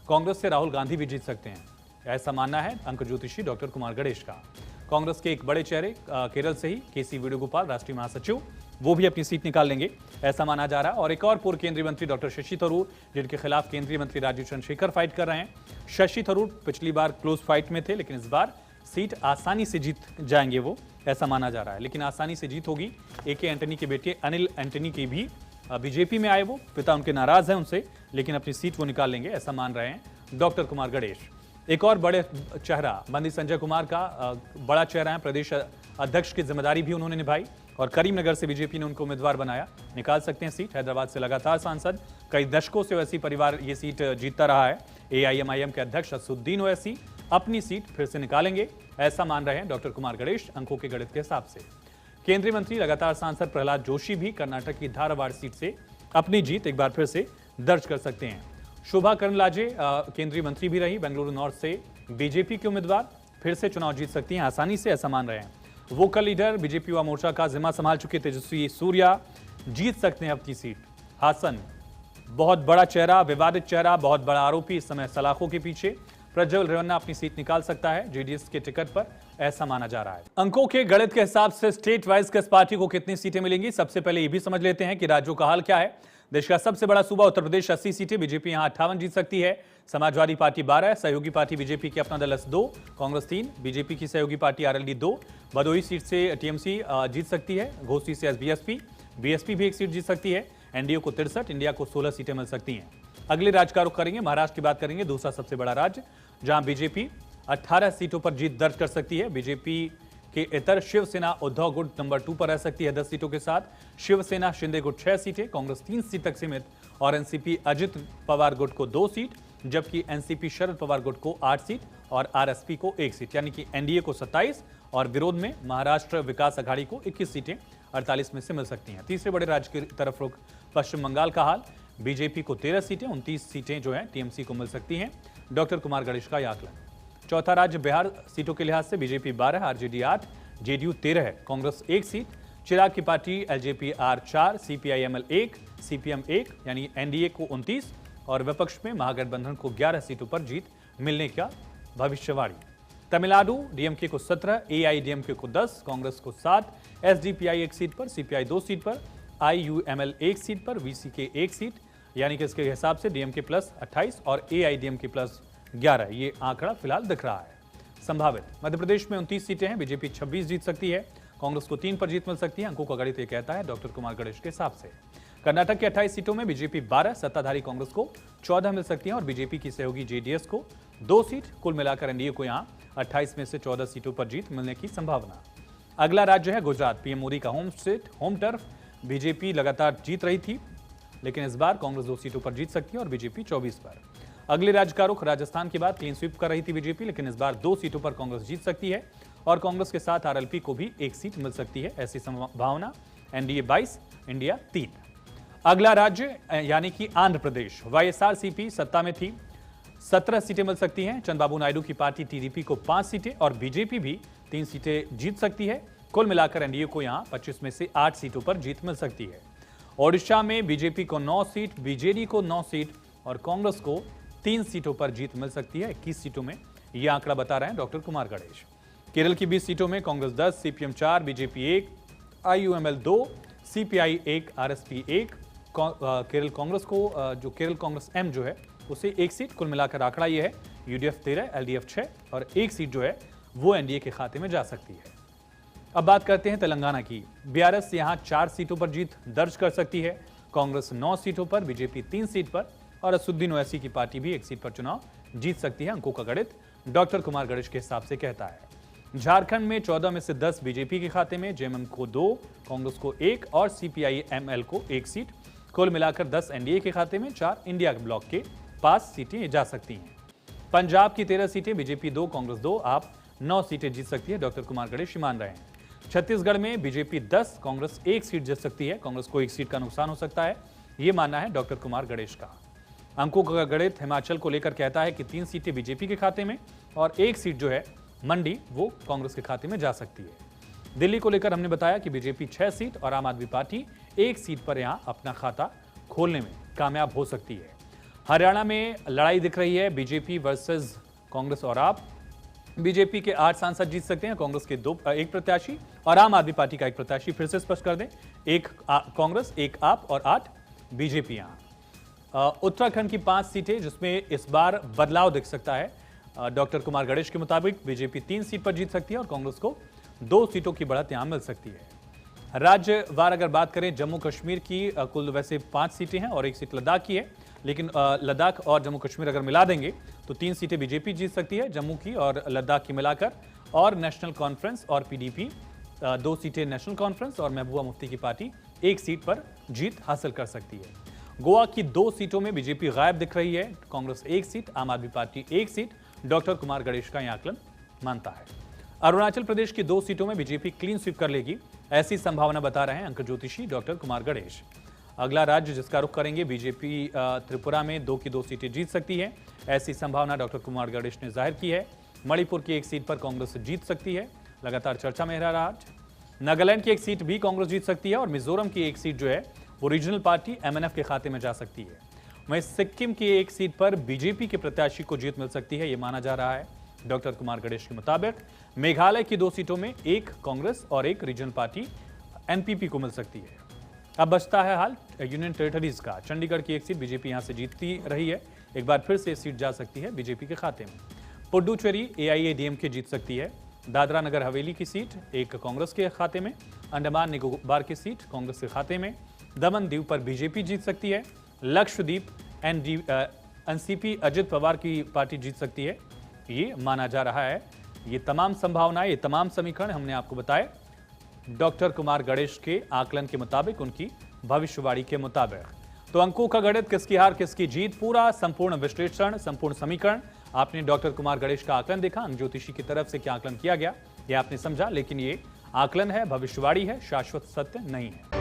कांग्रेस से राहुल गांधी भी जीत सकते हैं, ऐसा मानना है अंक ज्योतिषी डॉक्टर कुमार गणेश का। कांग्रेस के एक बड़े चेहरे केरल से ही केसी वेणुगोपाल राष्ट्रीय महासचिव, वो भी अपनी सीट निकाल लेंगे, ऐसा माना जा रहा है। और एक और पूर्व केंद्रीय मंत्री डॉक्टर शशि थरूर, जिनके खिलाफ केंद्रीय मंत्री राजीव चंद्रशेखर फाइट कर रहे हैं। शशि थरूर पिछली बार क्लोज फाइट में थे, लेकिन इस बार सीट आसानी से जीत जाएंगे वो, ऐसा माना जा रहा है। लेकिन आसानी से जीत होगी। एके एंटनी के बेटे अनिल एंटनी की भी बीजेपी में आए, वो पिता उनके नाराज हैं उनसे, लेकिन अपनी सीट वो निकाल लेंगे, ऐसा मान रहे हैं डॉक्टर कुमार गणेश। एक और बड़े चेहरा बंदी संजय कुमार का बड़ा चेहरा है, प्रदेश अध्यक्ष की जिम्मेदारी भी उन्होंने निभाई और करीमनगर से बीजेपी ने उनको उम्मीदवार बनाया, निकाल सकते हैं सीट। हैदराबाद से लगातार सांसद, कई दशकों से वैसी परिवार ये सीट जीतता रहा है। एआईएमआईएम के अध्यक्ष असुद्दीन ओवैसी अपनी सीट फिर से निकालेंगे, ऐसा मान रहे हैं डॉक्टर कुमार गणेश अंकों के गणित के हिसाब से। केंद्रीय मंत्री लगातार सांसद प्रहलाद जोशी भी कर्नाटक की धारवाड़ सीट से अपनी जीत एक बार फिर से दर्ज कर सकते हैं। शोभा करंदलाजे केंद्रीय मंत्री भी रही, बेंगलुरु नॉर्थ से बीजेपी के उम्मीदवार फिर से चुनाव जीत सकती हैं आसानी से, ऐसा मान रहे हैं। Vocal leader BJP Yuva Morcha का जिम्मा संभाल चुके तेजस्वी सूर्या जीत सकते हैं अपनी सीट। हासन बहुत बड़ा चेहरा, विवादित चेहरा, बहुत बड़ा आरोपी, इस समय सलाखों के पीछे। प्रज्वल रेवन्ना अपनी सीट निकाल सकता है जेडीएस के टिकट पर, ऐसा माना जा रहा है। अंकों के गणित के हिसाब से स्टेट वाइज किस पार्टी को कितनी सीटें मिलेंगी, सबसे पहले ये भी समझ लेते हैं कि राज्यों का हाल क्या है। देश का सबसे बड़ा सूबा उत्तर प्रदेश 80 सीटें, बीजेपी यहां 58 जीत सकती है। समाजवादी पार्टी 12, सहयोगी पार्टी बीजेपी की अपना दल 2, कांग्रेस 3, बीजेपी की सहयोगी पार्टी आरएलडी 2, भदोही सीट से टीएमसी जीत सकती है, घोसी से बीएसपी भी एक सीट जीत सकती है, एनडीए को 63, इंडिया को 16 सीटें मिल सकती हैं। अगले राज्य का रुख करेंगे, महाराष्ट्र की बात करेंगे, दूसरा सबसे बड़ा राज्य, जहां बीजेपी 18 सीटों पर जीत दर्ज कर सकती है। बीजेपी के इतर शिवसेना उद्धव गुट नंबर 2 पर रह सकती है 10 सीटों के साथ। शिवसेना शिंदे गुट 6 सीटें, कांग्रेस 3 सीट तक सीमित और एनसीपी अजित पवार गुट को 2 सीट, जबकि एनसीपी शरद पवार गुट को 8 सीट और आरएसपी को 1 सीट, यानी कि एनडीए को 27 और विरोध में महाराष्ट्र विकास अघाड़ी को 21 सीटें 48 में से मिल सकती हैं। तीसरे बड़े राज्य की तरफ रुख पश्चिम बंगाल का हाल, बीजेपी को 13 सीटें, 29 सीटें जो है टीएमसी को मिल सकती हैं। डॉक्टर कुमार गणेश का यह आकलन। चौथा राज्य बिहार, सीटों के लिहाज से बीजेपी 12, आरजेडी 8, जेडीयू 13 है, कांग्रेस 1 सीट, चिराग की party LJP R 4, CPIML 1, CPM 1, यानी एनडीए को 29 और विपक्ष में महागठबंधन को 11 सीटों पर जीत मिलने का भविष्यवाणी। तमिलनाडु डीएमके को 17, एआईडीएमके को 10, कांग्रेस को 7, एसडीपीआई 1 सीट पर, सीपीआई 2 सीट पर, आईयूएमएल 1 सीट पर, वीसीके 1 सीट, यानी कि इसके हिसाब से डीएमके प्लस 28 और एआईडीएमके प्लस 11, ये आंकड़ा फिलहाल दिख रहा है। संभावित मध्य प्रदेश में 29 सीटें हैं, बीजेपी 26 जीत सकती है, कांग्रेस को 3 पर जीत मिल सकती है, अंकों का गणित ये कहता है डॉक्टर कुमार गणेश के हिसाब से। कर्नाटक के 28 सीटों में बीजेपी 12, सत्ताधारी कांग्रेस को 14 मिल सकती है और बीजेपी की सहयोगी जेडीएस को 2 सीट, कुल मिलाकर एनडीए को यहां 28 में से 14 सीटों पर जीत मिलने की संभावना। अगला राज्य है गुजरात, पीएम मोदी का home state, home turf. BJP लगातार जीत रही थी, लेकिन इस बार कांग्रेस 2 सीटों पर जीत सकती है और बीजेपी 24 पर। अगले राज्य का रुख राजस्थान के बाद क्लीन स्वीप कर रही थी बीजेपी, लेकिन इस बार 2 सीटों पर कांग्रेस जीत सकती है और कांग्रेस के साथ आरएलपी को भी 1 सीट मिल सकती है, ऐसी संभावना। NDA 22, India 3। अगला राज्य यानी कि आंध्र प्रदेश, वाईएसआरसीपी सत्ता में थी, 17 सीटें मिल सकती हैं। चंद्रबाबू नायडू की पार्टी टीडीपी को 5 सीटें और बीजेपी भी 3 सीटें जीत सकती है। कुल मिलाकर एनडीए को यहां 25 में से 8 सीटों पर जीत मिल सकती है। ओडिशा में बीजेपी को 9 सीट, बीजेडी को 9 सीट और कांग्रेस को 3 सीटों पर जीत मिल सकती है, 21 सीटों में, यह आंकड़ा बता रहे हैं डॉक्टर कुमार गणेश। केरल की 20 सीटों में Congress 10, CPM 4, BJP 1, IUML 2, CPI 1, RSP 1, Kerala Congress को जो केरल कांग्रेस एम जो है उसे 1 सीट, कुल मिलाकर आंकड़ा यह है यूडीएफ 13, एलडीएफ 6 और 1 सीट जो है वो एनडीए के खाते में जा सकती है। अब बात करते हैं तेलंगाना की। बीआरएस यहां 4 सीटों पर जीत दर्ज कर सकती है, कांग्रेस 9 सीटों पर, बीजेपी 3 सीट पर और असुद्दीन ओवैसी की पार्टी भी 1 सीट पर चुनाव जीत सकती है, अंकों का गणित डॉक्टर कुमार गणेश के हिसाब से कहता है। झारखंड में 14 में से 10 बीजेपी के खाते में, जेएमएम को 2, कांग्रेस को 1 और सीपीआईएमएल को 1 सीट, कुल मिलाकर 10 एनडीए के खाते में, 4 इंडिया ब्लॉक के पास सीटें जा सकती हैं। पंजाब की 13 सीटें, बीजेपी 2, कांग्रेस 2, आप 9 सीटें जीत सकती है, डॉक्टर कुमार गणेश मान रहे हैं। छत्तीसगढ़ में बीजेपी 10, कांग्रेस 1 सीट जीत सकती है, कांग्रेस को 1 सीट का नुकसान हो सकता है, यह मानना है डॉक्टर कुमार गणेश का। अंकों का गणित हिमाचल को लेकर कहता है कि 3 सीटें बीजेपी के खाते में और 1 सीट जो है मंडी वो कांग्रेस के खाते में जा सकती है। दिल्ली को लेकर हमने बताया कि बीजेपी 6 सीट और आम आदमी पार्टी 1 सीट पर यहां अपना खाता खोलने में कामयाब हो सकती है। हरियाणा में लड़ाई दिख रही है, बीजेपी वर्सेस कांग्रेस और आप। बीजेपी के 8 सांसद जीत सकते हैं, कांग्रेस के 1 प्रत्याशी और आम आदमी पार्टी का 1 प्रत्याशी। फिर से स्पष्ट कर दें, 1 कांग्रेस, 1 आप और 8 बीजेपी। यहां उत्तराखंड की 5 सीटें जिसमें इस बार बदलाव दिख सकता है। डॉक्टर कुमार गणेश के मुताबिक बीजेपी 3 सीट पर जीत सकती है और कांग्रेस को 2 सीटों की बढ़त यहां मिल सकती है। राज्यवार अगर बात करें, जम्मू कश्मीर की कुल वैसे 5 सीटें हैं और 1 सीट लद्दाख की है, लेकिन लद्दाख और जम्मू कश्मीर अगर मिला देंगे तो 3 सीटें बीजेपी जीत सकती है, जम्मू की और लद्दाख की मिलाकर, और नेशनल कॉन्फ्रेंस और पीडीपी 2 सीटें, नेशनल कॉन्फ्रेंस और महबूबा मुफ्ती की पार्टी 1 सीट पर जीत हासिल कर सकती है। गोवा की 2 सीटों में बीजेपी गायब दिख रही है, कांग्रेस 1 सीट, आम आदमी party 1 seat, doctor Kumar Ganesh का यह आकलन मानता है। अरुणाचल प्रदेश की 2 सीटों में बीजेपी क्लीन स्वीप कर लेगी, ऐसी संभावना बता रहे हैं अंक ज्योतिषी डॉक्टर कुमार गणेश। अगला राज्य जिसका रुख करेंगे, बीजेपी त्रिपुरा में 2 की 2 सीटें जीत सकती है, ऐसी संभावना डॉक्टर कुमार गणेश ने जाहिर की है। मणिपुर की 1 सीट पर कांग्रेस जीत सकती है, लगातार चर्चा में रह रहा। नागालैंड की 1 सीट भी कांग्रेस जीत सकती है और मिजोरम की 1 सीट जो है वो रीजनल पार्टी एमएनएफ के खाते में जा सकती है। वहीं सिक्किम की 1 सीट पर बीजेपी के प्रत्याशी को जीत मिल सकती है, यह माना जा रहा है डॉक्टर कुमार गणेश के मुताबिक। मेघालय की 2 सीटों में 1 कांग्रेस और 1 रीजनल पार्टी एनपीपी को मिल सकती है। अब बचता है हाल यूनियन टेरिटरीज का। चंडीगढ़ की 1 सीट बीजेपी यहां से जीतती रही है, एक बार फिर से सीट जा सकती है बीजेपी के खाते में। पुडुचेरी एआईएडीएमके जीत सकती है। दादरा नगर हवेली की सीट 1 कांग्रेस के खाते में, अंडमान निकोबार की सीट कांग्रेस के खाते में, दमन दीव पर बीजेपी जीत सकती है, लक्षद्वीप एनसीपी अजित पवार की पार्टी जीत सकती है, ये माना जा रहा है ये तमाम संभावनाएं, ये तमाम समीकरण हमने आपको बताए डॉक्टर कुमार गणेश के आकलन के मुताबिक, उनकी भविष्यवाणी के मुताबिक। तो अंकों का गणित, किसकी हार किसकी जीत, पूरा संपूर्ण विश्लेषण, संपूर्ण समीकरण आपने डॉक्टर कुमार गणेश का आकलन देखा। अंक ज्योतिषी की तरफ से क्या आकलन किया गया ये आपने समझा, लेकिन ये आकलन है, भविष्यवाणी है, शाश्वत सत्य नहीं है।